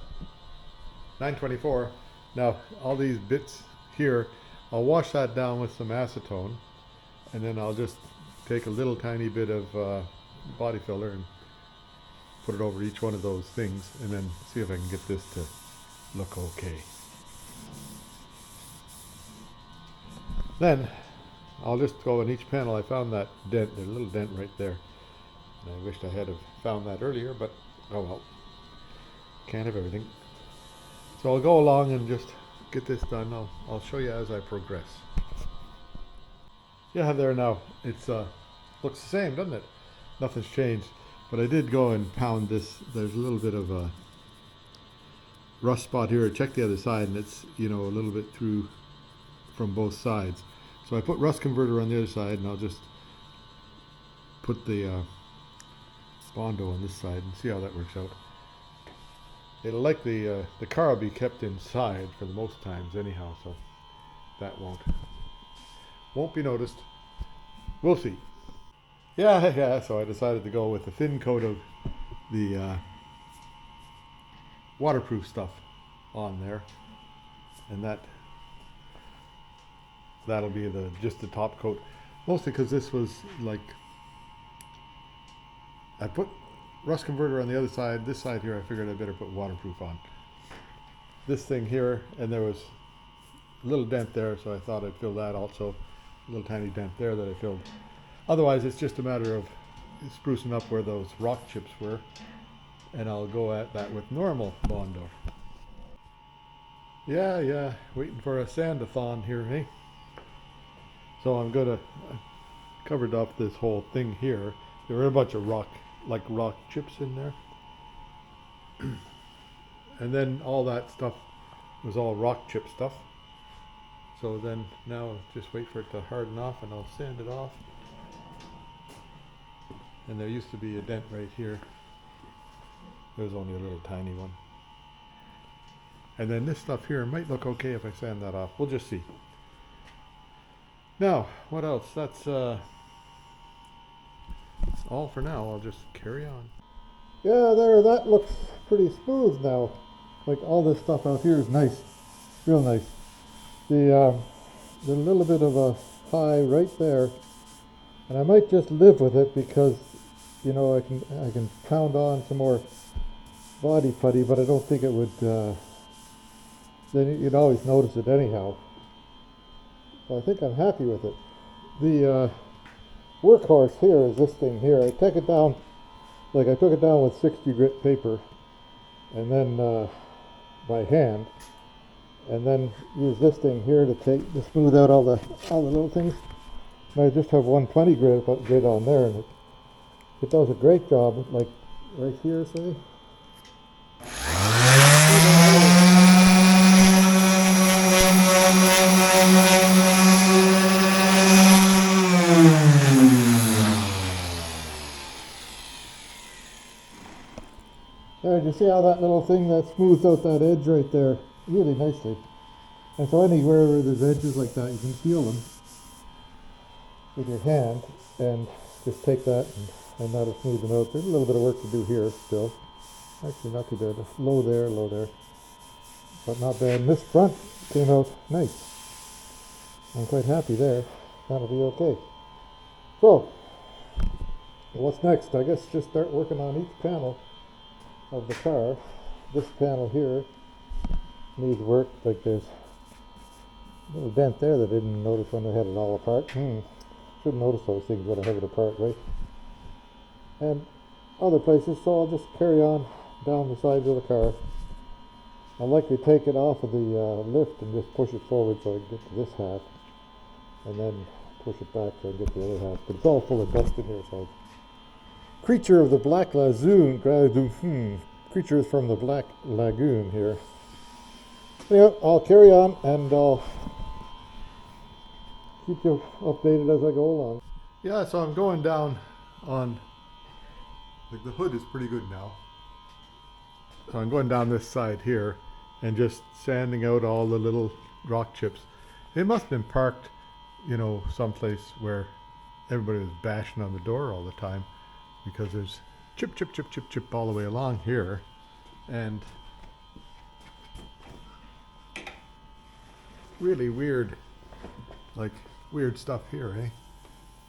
924. Now, all these bits here, I'll wash that down with some acetone, and then I'll just take a little tiny bit of body filler and put it over each one of those things, and then see if I can get this to look okay. Then I'll just go in each panel. I found that dent, there's a little dent right there. And I wished I had found that earlier, but oh well. Can't have everything. So I'll go along and just get this done. I'll show you as I progress. Yeah, there now. It's looks the same, doesn't it? Nothing's changed. But I did go and pound this. There's a little bit of rust spot here. I checked the other side, and it's, you know, a little bit through from both sides. So I put rust converter on the other side, and I'll just put the Bondo on this side and see how that works out. It'll like the car will be kept inside for the most times anyhow, so that won't be noticed. We'll see. Yeah. So I decided to go with a thin coat of the waterproof stuff on there, and that'll be just the top coat. Mostly because this was like, I put rust converter on the other side. This side here, I figured I'd better put waterproof on. This thing here, and there was a little dent there, so I thought I'd fill that also. A little tiny dent there that I filled. Otherwise, it's just a matter of sprucing up where those rock chips were, and I'll go at that with normal Bondo. Yeah, waiting for a sandathon here, eh? So I'm gonna covered up this whole thing here. There were a bunch of rock chips in there. And then all that stuff was all rock chip stuff. So then now just wait for it to harden off and I'll sand it off. And there used to be a dent right here. There was only a little tiny one. And then this stuff here might look okay if I sand that off. We'll just see. Now, what else? That's all for now. I'll just carry on. Yeah, that looks pretty smooth now. Like all this stuff out here is nice, real nice. The little bit of a high right there, and I might just live with it because, you know, I can pound on some more body putty, but I don't think it would. Then you'd always notice it anyhow. So I think I'm happy with it. The workhorse here is this thing here. I take it down, like I took it down with 60 grit paper, and then by hand, and then use this thing here to smooth out all the little things. And I just have 120 grit on there, and it does a great job. Like right here, say. There, you see how that little thing that smooths out that edge right there really nicely. And so anywhere where there's edges like that, you can feel them with your hand and just take that and that'll smooth them out. There's a little bit of work to do here still. Actually not too bad. Low there. But not bad. And this front came out nice. I'm quite happy there. That'll be okay. So, what's next? I guess just start working on each panel of the car. This panel here needs work. Like there's a little dent there that I didn't notice when I had it all apart. Should notice those things when I have it apart, right? And other places, so I'll just carry on down the sides of the car. I'll likely take it off of the lift and just push it forward so I can get to this half, and then push it back so I can get to the other half. But it's all full of dust in here, so creature of the Black Lagoon, creatures from the Black Lagoon here. Anyway, I'll carry on and I'll keep you updated as I go along. Yeah, so I'm going down on, like the hood is pretty good now. So I'm going down this side here and just sanding out all the little rock chips. It must have been parked, you know, someplace where everybody was bashing on the door all the time, because there's chip all the way along here, and really weird stuff here, eh?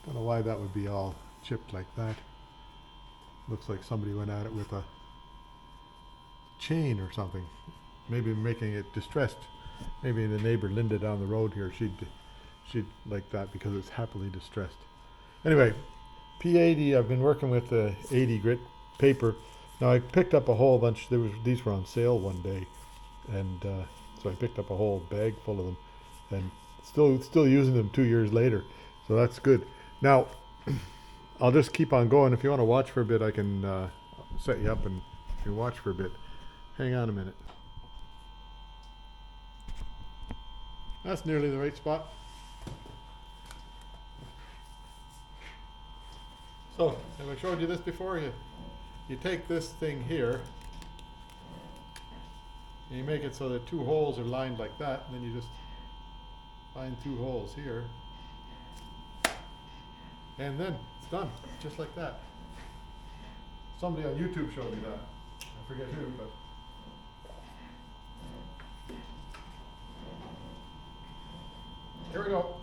Don't know why that would be all chipped like that. Looks like somebody went at it with a chain or something, maybe making it distressed. Maybe the neighbor Linda down the road here, she'd like that because it's happily distressed. Anyway, P80, I've been working with the 80 grit paper. Now I picked up a whole bunch. These were on sale one day, and so I picked up a whole bag full of them, and still using them 2 years later. So that's good. Now I'll just keep on going. If you want to watch for a bit, I can set you up and watch for a bit. Hang on a minute. That's nearly the right spot. So, have I showed you this before? You take this thing here, and you make it so that two holes are lined like that, and then you just find two holes here, and then it's done, just like that. Somebody on YouTube showed me that. I forget who, but here we go.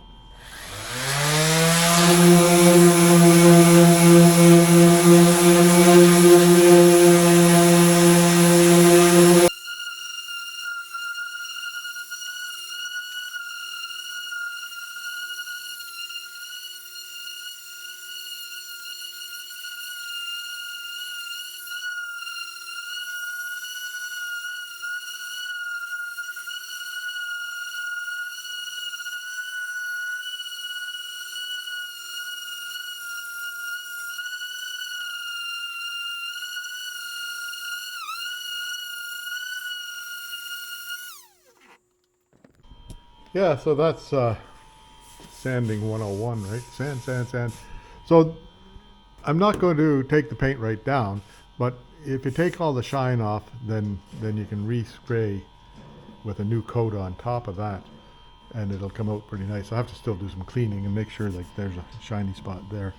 Yeah, so that's sanding 101, right? Sand, sand, sand. So I'm not going to take the paint right down, but if you take all the shine off, then you can re-spray with a new coat on top of that, and it'll come out pretty nice. I have to still do some cleaning and make sure like there's a shiny spot there.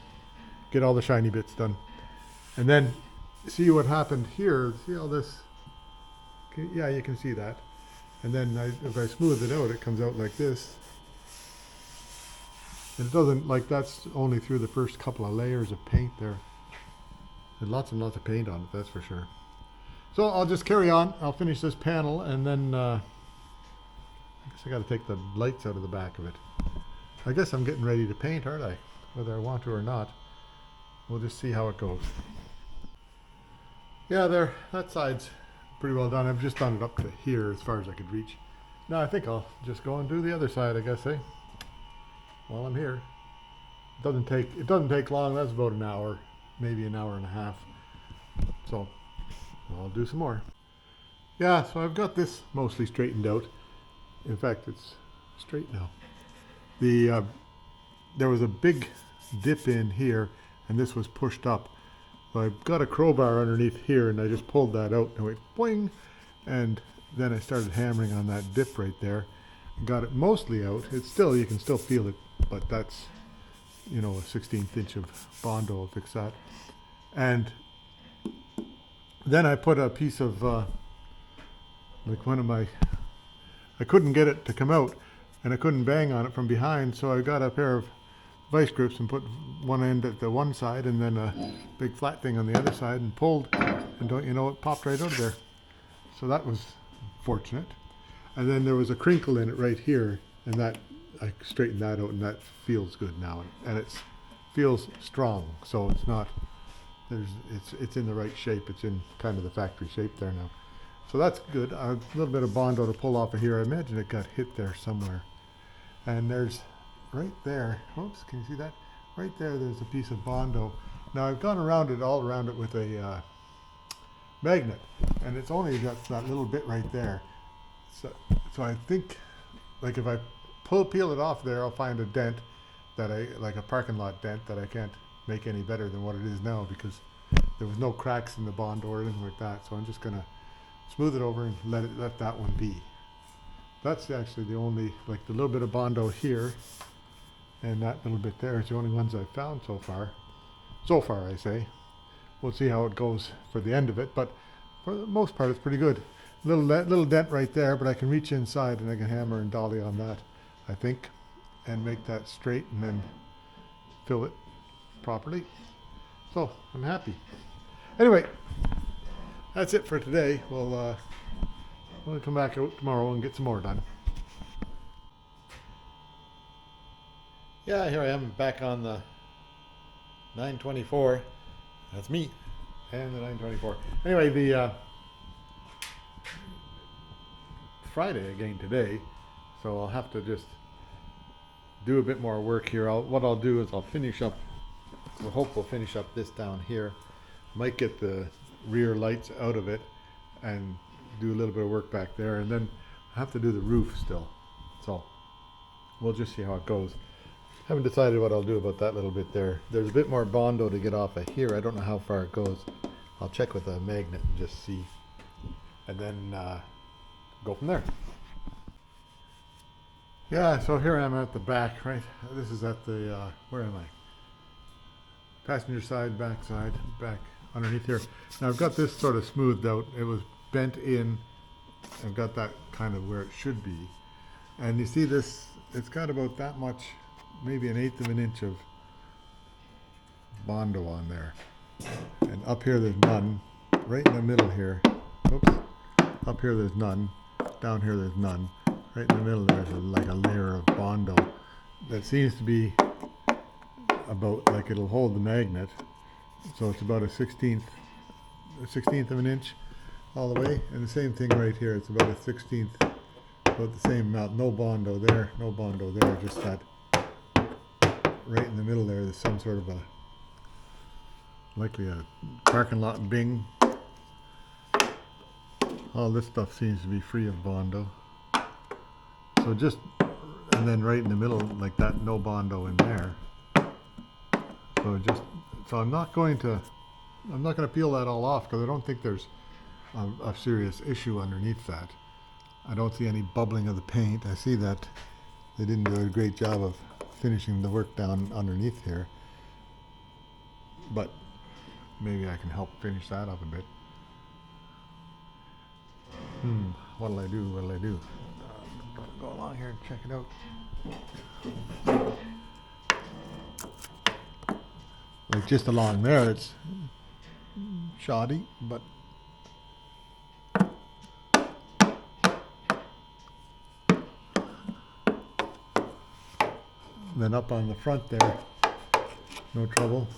Get all the shiny bits done. And then see what happened here. See all this? Yeah, you can see that. And then if I smooth it out, it comes out like this. And it doesn't, like, that's only through the first couple of layers of paint there. And lots of paint on it, that's for sure. So I'll just carry on. I'll finish this panel, and then I guess I got to take the lights out of the back of it. I guess I'm getting ready to paint, aren't I? Whether I want to or not. We'll just see how it goes. Yeah, there, that side's pretty well done. I've just done it up to here as far as I could reach. Now I think I'll just go and do the other side, I guess, eh? While I'm here. It doesn't take long. That's about an hour, maybe an hour and a half. So I'll do some more. Yeah, so I've got this mostly straightened out. In fact, it's straight now. There was a big dip in here, and this was pushed up. So I've got a crowbar underneath here, and I just pulled that out and it went boing, and then I started hammering on that dip right there. Got it mostly out. It's still, you can still feel it, but that's, you know, a 16th inch of Bondo will fix that. And then I put a piece of like one of my, I couldn't get it to come out, and I couldn't bang on it from behind, so I got a pair of vice grips and put one end at the one side and then a big flat thing on the other side, and pulled, and don't you know, it popped right out of there. So that was fortunate. And then there was a crinkle in it right here, and that I straightened that out, and that feels good now, and it feels strong. So it's not, it's in the right shape. It's in kind of the factory shape there now. So that's good. A little bit of Bondo to pull off of here. I imagine it got hit there somewhere. And there's right there, oops, can you see that? Right there, there's a piece of Bondo. Now I've gone around it, all around it with a magnet, and it's only got that little bit right there. So I think, like, if I peel it off there, I'll find a dent that like a parking lot dent that I can't make any better than what it is now, because there was no cracks in the Bondo or anything like that. So I'm just gonna smooth it over and let that one be. That's actually the only, like, the little bit of Bondo here and that little bit there is the only ones I've found so far. So far, I say. We'll see how it goes for the end of it, but for the most part, it's pretty good. Little dent right there, but I can reach inside and I can hammer and dolly on that, I think, and make that straight and then fill it properly. So I'm happy. Anyway, that's it for today. We'll come back out tomorrow and get some more done. Yeah, here I am back on the 924. That's me and the 924. Anyway, the Friday again today, so I'll have to just do a bit more work here. What I'll do is I'll finish up, I hope we'll finish up this down here. Might get the rear lights out of it and do a little bit of work back there, and then I have to do the roof still. So we'll just see how it goes. Haven't decided what I'll do about that little bit there. There's a bit more Bondo to get off of here. I don't know how far it goes. I'll check with a magnet and just see. And then go from there. Yeah, so here I am at the back, right? This is at the, where am I? Passenger side, back underneath here. Now I've got this sort of smoothed out. It was bent in. I've got that kind of where it should be. And you see this, it's got about that much, maybe 1/8 of an inch of Bondo on there. And up here there's none. Right in the middle here. Oops. Up here there's none. Down here there's none. Right in the middle there's like a layer of Bondo that seems to be about, like, it'll hold the magnet. So it's about a 16th of an inch all the way. And the same thing right here. It's about a 16th, about the same amount. No Bondo there, no Bondo there. Just that right in the middle there. There's some sort of a, likely a parking lot bing. All this stuff seems to be free of Bondo. So just, and then right in the middle like that, no Bondo in there. So I'm not going to peel that all off because I don't think there's a serious issue underneath that. I don't see any bubbling of the paint. I see that they didn't do a great job of finishing the work down underneath here. But maybe I can help finish that up a bit. What'll I do? Go along here and check it out. Like just along there, it's shoddy, but then up on the front there, no trouble.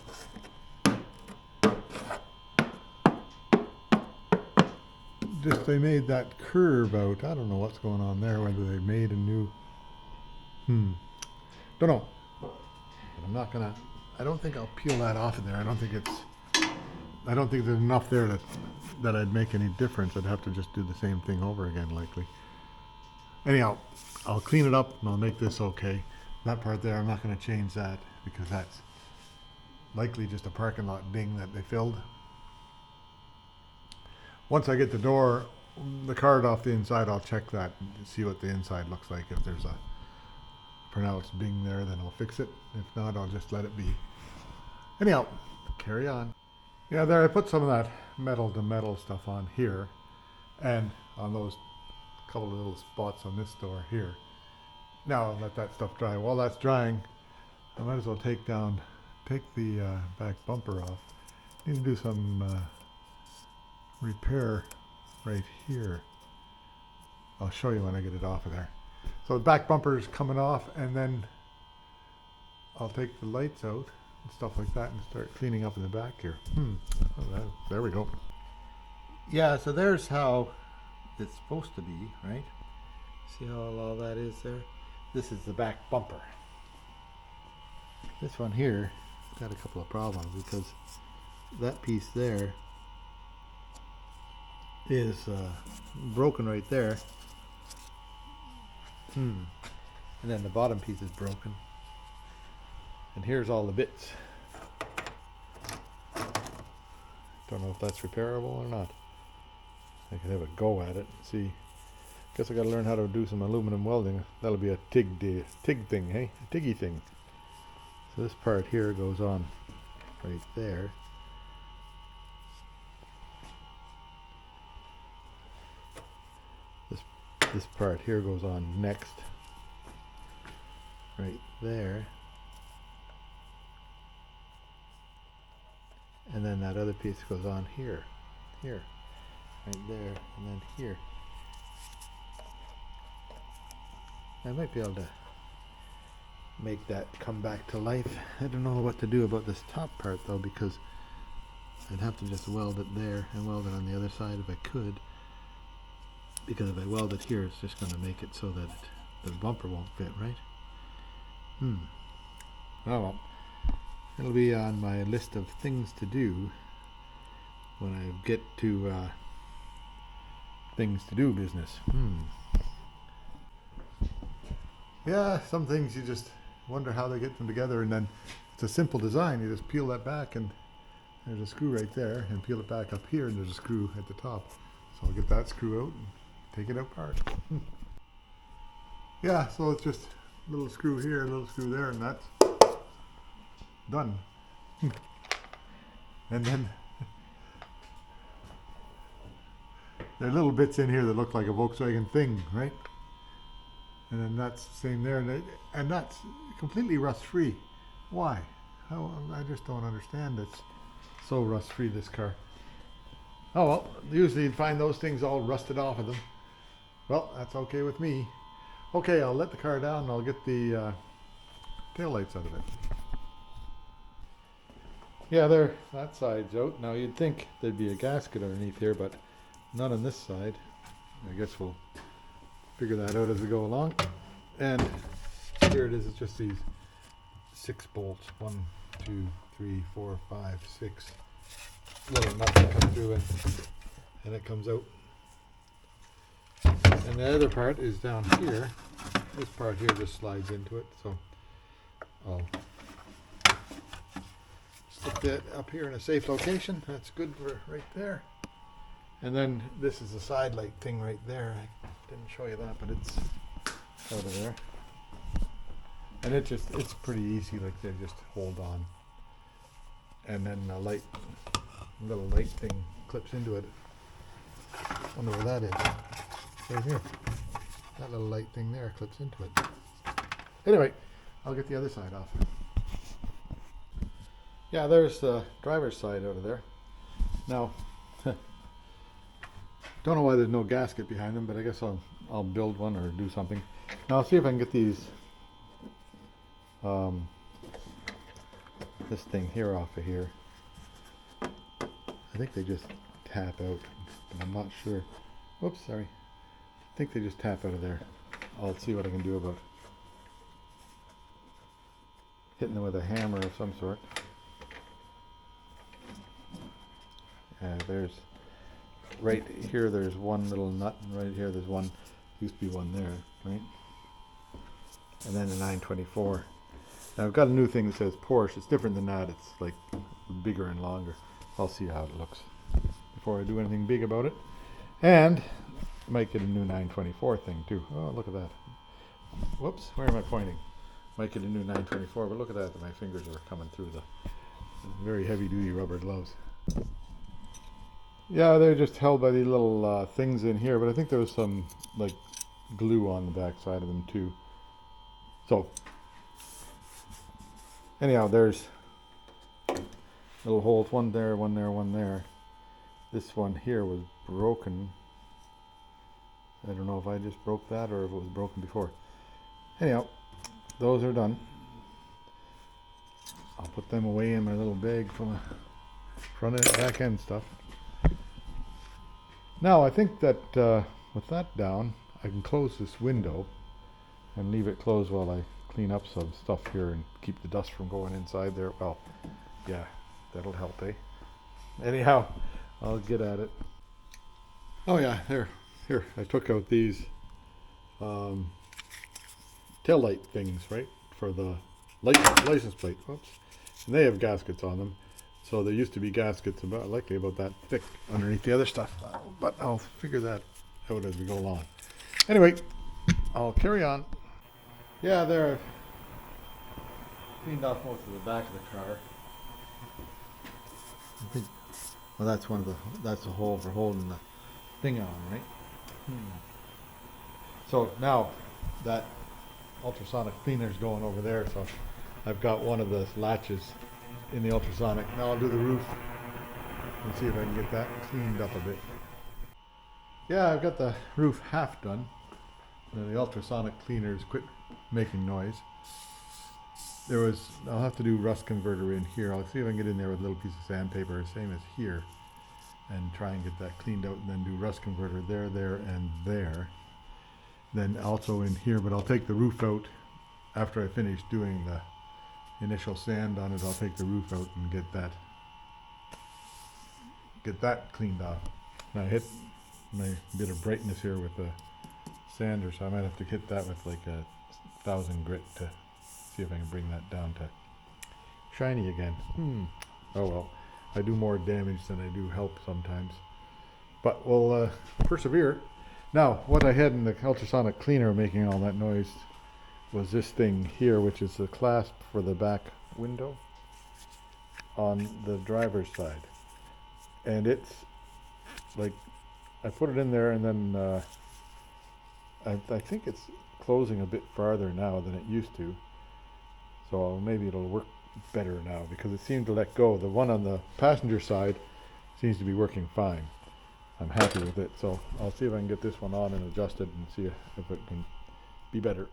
Just they made that curve out. I don't know what's going on there, whether they made a new, don't know. But I'm not gonna, I don't think I'll peel that off of there. I don't think there's enough there that I'd make any difference. I'd have to just do the same thing over again, likely. Anyhow, I'll clean it up and I'll make this okay. That part there, I'm not going to change that because that's likely just a parking lot ding that they filled. Once I get the door, the card off the inside, I'll check that and see what the inside looks like. If there's a pronounced ding there, then I'll fix it. If not, I'll just let it be. Anyhow, carry on. Yeah, there I put some of that metal to metal stuff on here and on those couple of little spots on this door here. Now I'll let that stuff dry. While that's drying, I might as well take the back bumper off. Need to do some repair right here. I'll show you when I get it off of there. So the back bumper is coming off, and then I'll take the lights out and stuff like that and start cleaning up in the back here. There we go. Yeah, so there's how it's supposed to be, right? See how all that is there? This is the back bumper. This one here got a couple of problems because that piece there is broken right there. And then the bottom piece is broken. And here's all the bits. Don't know if that's repairable or not. I could have a go at it and see. Guess I gotta learn how to do some aluminum welding. That'll be a TIG thing, hey? A TIGgy thing. So this part here goes on right there. This part here goes on next. Right there. And then that other piece goes on here. Here. Right there. And then here. I might be able to make that come back to life. I don't know what to do about this top part though, because I'd have to just weld it there and weld it on the other side if I could. Because if I weld it here, it's just going to make it so that the bumper won't fit, right? Oh well. It'll be on my list of things to do when I get to things to do business. Yeah, some things you just wonder how they get them together, and then it's a simple design. You just peel that back, and there's a screw right there, and peel it back up here, and there's a screw at the top. So I'll get that screw out and take it apart. Yeah, so it's just a little screw here, a little screw there, and that's done. And then there are little bits in here that look like a Volkswagen thing, right? And then that's the same there, and that's completely rust-free. Why? How, I just don't understand. It's so rust-free, this car. Oh well, usually you'd find those things all rusted off of them. Well, that's okay with me. Okay, I'll let the car down and I'll get the taillights out of it. Yeah, there, that side's out. Now you'd think there'd be a gasket underneath here, but not on this side. I guess we'll figure that out as we go along. And here it is, it's just these 6 bolts. 1, 2, 3, 4, 5, 6 little nuts that come through and it comes out. And the other part is down here. This part here just slides into it, so I'll stick that up here in a safe location. That's good for right there. And then this is a side light thing right there. I didn't show you that, but it's out of there. And it's pretty easy, like they just hold on. And then a little light thing clips into it. Wonder where that is. Right here. That little light thing there clips into it. Anyway, I'll get the other side off. Yeah, there's the driver's side over there. Now, don't know why there's no gasket behind them, but I guess I'll build one or do something. Now I'll see if I can get these this thing here off of here. I think they just tap out, but I'm not sure. Whoops, sorry. I think they just tap out of there. I'll see what I can do about hitting them with a hammer of some sort. There's right here, there's one little nut, and right here there's one, used to be one there, right? And then the 924. Now I've got a new thing that says Porsche. It's different than that. It's like bigger and longer. I'll see how it looks before I do anything big about it. And I might get a new 924 thing too. Oh, look at that. Whoops, where am I pointing? Might get a new 924, but look at that. My fingers are coming through the very heavy duty rubber gloves. Yeah, they're just held by these little things in here, but I think there was some like glue on the back side of them too. So anyhow, there's little holes, one there, one there, one there. This one here was broken. I don't know if I just broke that or if it was broken before. Anyhow, those are done. I'll put them away in my little bag full of front and back end stuff. Now I think that with that down, I can close this window and leave it closed while I clean up some stuff here and keep the dust from going inside there. Well, yeah, that'll help, eh? Anyhow, I'll get at it. Oh yeah, here, I took out these tail light things, right, for the license plate. Whoops. And they have gaskets on them. So there used to be gaskets likely about that thick underneath the other stuff, but I'll figure that out as we go along. Anyway, I'll carry on. Yeah, there. Cleaned off most of the back of the car. I think, well, that's the hole for holding the thing on, right? So now that ultrasonic cleaner's going over there, so I've got one of the latches in the ultrasonic. Now I'll do the roof and see if I can get that cleaned up a bit. Yeah, I've got the roof half done. The ultrasonic cleaners quit making noise. I'll have to do rust converter in here. I'll see if I can get in there with a little piece of sandpaper, same as here, and try and get that cleaned out, and then do rust converter there, and there. Then also in here, but I'll take the roof out after I finish doing the initial sand on it. I'll take the roof out and get that cleaned off. And I hit my bit of brightness here with the sander, so I might have to hit that with like a 1000 grit to see if I can bring that down to shiny again. Oh well, I do more damage than I do help sometimes, but we'll persevere. Now, what I had in the ultrasonic cleaner making all that noise was this thing here, which is the clasp for the back window on the driver's side. And it's like, I put it in there and then I think it's closing a bit farther now than it used to. So maybe it'll work better now because it seemed to let go. The one on the passenger side seems to be working fine. I'm happy with it, so I'll see if I can get this one on and adjust it and see if it can be better.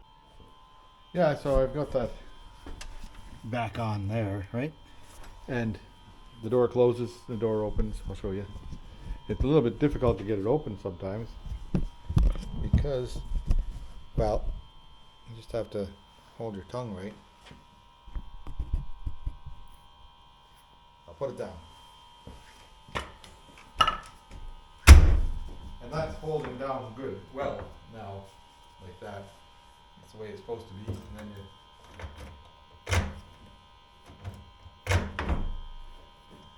Yeah, so I've got that back on there, right? And the door closes, the door opens. I'll show you. It's a little bit difficult to get it open sometimes because, well, you just have to hold your tongue right. I'll put it down. And that's holding down good, well, now, like that. That's the way it's supposed to be. And then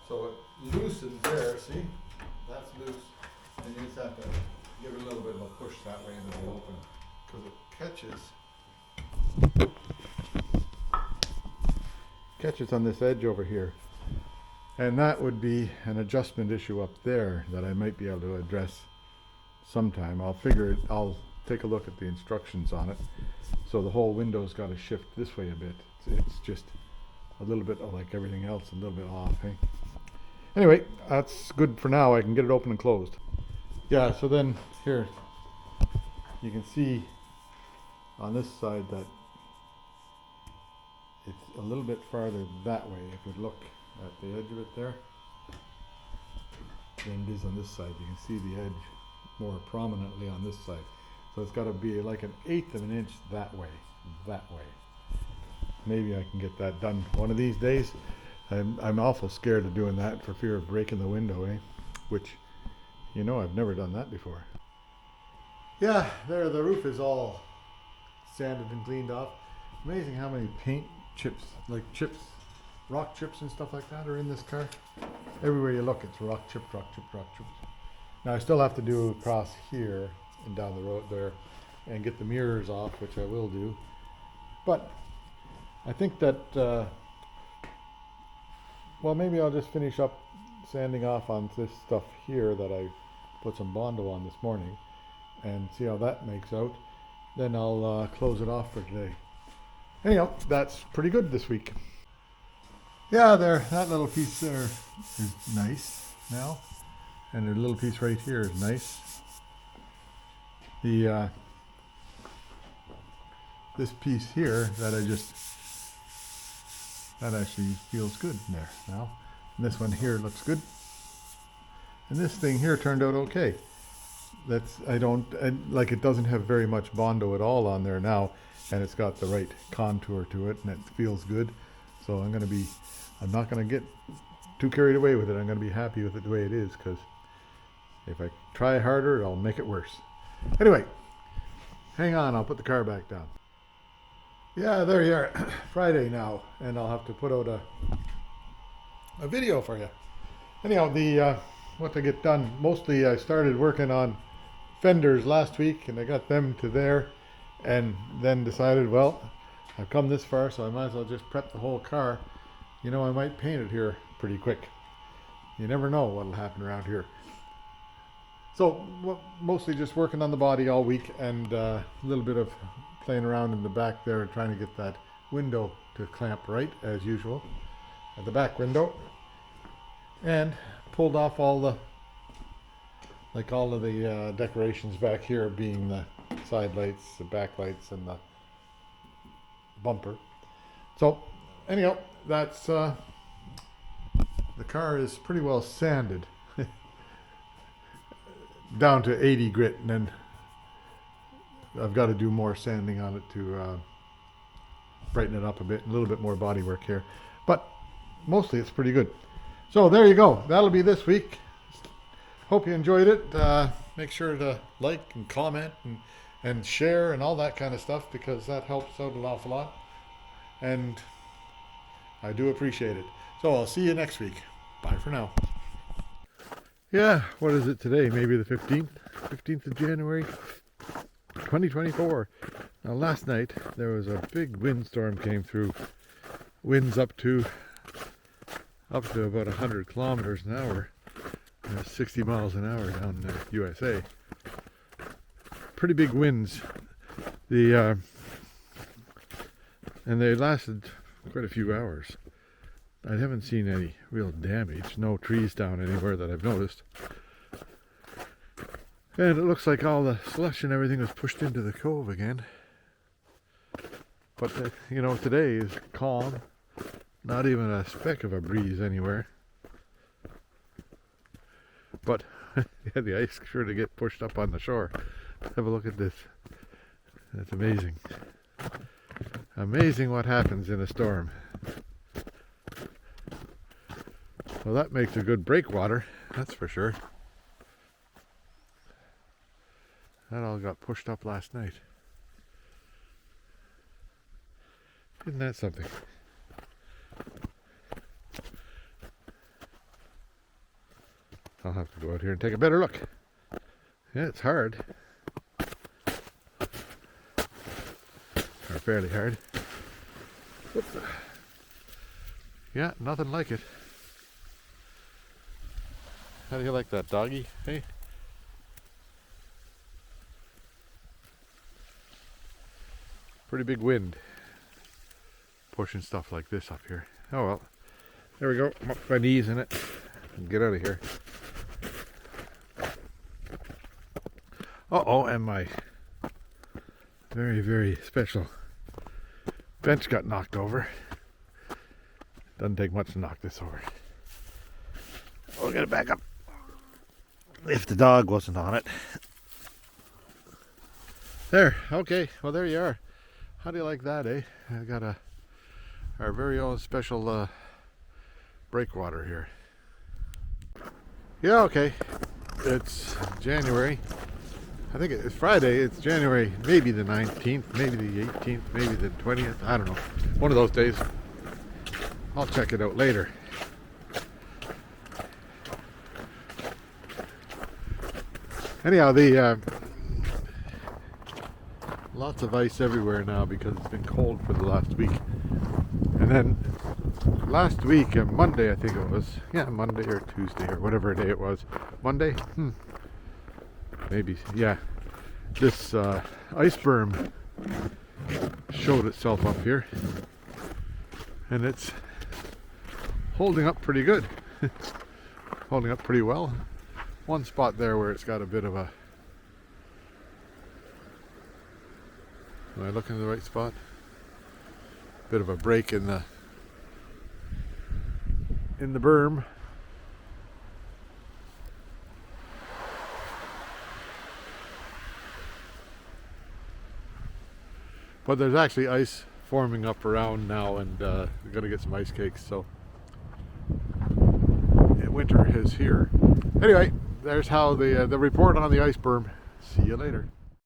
so it loosens there, see? That's loose. And you just have to give it a little bit of a push that way and it'll open. Because it catches on this edge over here. And that would be an adjustment issue up there that I might be able to address sometime. I'll take a look at the instructions on it. So the whole window's got to shift this way a bit. It's just a little bit like everything else, a little bit off, eh? Anyway, that's good for now. I can get it open and closed. Yeah, so then here, you can see on this side that it's a little bit farther that way. If you look at the edge of it there, than it is on this side. You can see the edge more prominently on this side. So it's got to be like 1/8 of an inch that way. Maybe I can get that done one of these days. I'm awful scared of doing that for fear of breaking the window, eh? Which, you know, I've never done that before. Yeah, there the roof is all sanded and cleaned off. Amazing how many paint chips, like chips, rock chips and stuff like that are in this car. Everywhere you look, it's rock chips, rock chips, rock chips. Now I still have to do across here and down the road there and get the mirrors off, which I will do. But I think that, well, maybe I'll just finish up sanding off on this stuff here that I put some Bondo on this morning and see how that makes out. Then I'll close it off for today. Anyhow, that's pretty good this week. Yeah, there, that little piece there is nice now. And the little piece right here is nice. The this piece here that that actually feels good in there now. And this one here looks good. And this thing here turned out okay. Like it doesn't have very much Bondo at all on there now, and it's got the right contour to it and it feels good. So I'm not gonna get too carried away with it. I'm gonna be happy with it the way it is, because if I try harder, I'll make it worse. Anyway, hang on, I'll put the car back down. Yeah, there you are. Friday now, and I'll have to put out a video for you. Anyhow, what to get done, mostly I started working on fenders last week, and I got them to there, and then decided, well, I've come this far, so I might as well just prep the whole car. You know, I might paint it here pretty quick. You never know what'll happen around here. So mostly just working on the body all week, and a little bit of playing around in the back there, trying to get that window to clamp right as usual at the back window, and pulled off all of the decorations back here, being the side lights, the back lights, and the bumper. So anyhow, that's the car is pretty well sanded down to 80 grit, and then I've got to do more sanding on it to brighten it up a bit, a little bit more body work here, but mostly it's pretty good. So there you go, that'll be this week. Hope you enjoyed it. Make sure to like and comment and and share and all that kind of stuff, because that helps out an awful lot. And I do appreciate it. So I'll see you next week. Bye for now. Yeah, what is it today? Maybe the 15th? 15th of January, 2024. Now last night there was a big windstorm came through. Winds up to about 100 kilometers an hour. 60 miles an hour down in the USA. Pretty big winds. And they lasted quite a few hours. I haven't seen any real damage. No trees down anywhere that I've noticed. And it looks like all the slush and everything was pushed into the cove again. But, today is calm. Not even a speck of a breeze anywhere. But yeah, the ice sure to get pushed up on the shore. Have a look at this. That's amazing. Amazing what happens in a storm. Well, that makes a good breakwater, that's for sure. That all got pushed up last night. Isn't that something? I'll have to go out here and take a better look. Yeah, it's hard. Or fairly hard. Whoops. Yeah, nothing like it. How do you like that, doggy? Hey? Pretty big wind. Pushing stuff like this up here. Oh well. There we go. I'm up to my knees in it. Get out of here. Uh-oh, and my very, very special bench got knocked over. Doesn't take much to knock this over. We'll get it back up. If the dog wasn't on it. There, okay, well there you are. How do you like that, eh? I got our very own special breakwater here. Yeah, okay. It's January. I think it's Friday. It's January, maybe the 19th, maybe the 18th, maybe the 20th. I don't know. One of those days. I'll check it out later. Anyhow, the lots of ice everywhere now because it's been cold for the last week. And then last week, Monday I think it was, Monday or Tuesday or whatever day it was. Monday? Maybe, yeah. This ice berm showed itself up here. And it's holding up pretty good. Holding up pretty well. One spot there where it's got a bit of a... Am I looking in the right spot? Bit of a break in the berm. But there's actually ice forming up around now, and we're going to get some ice cakes, so winter is here. Anyway, there's how the report on the ice berm. See you later.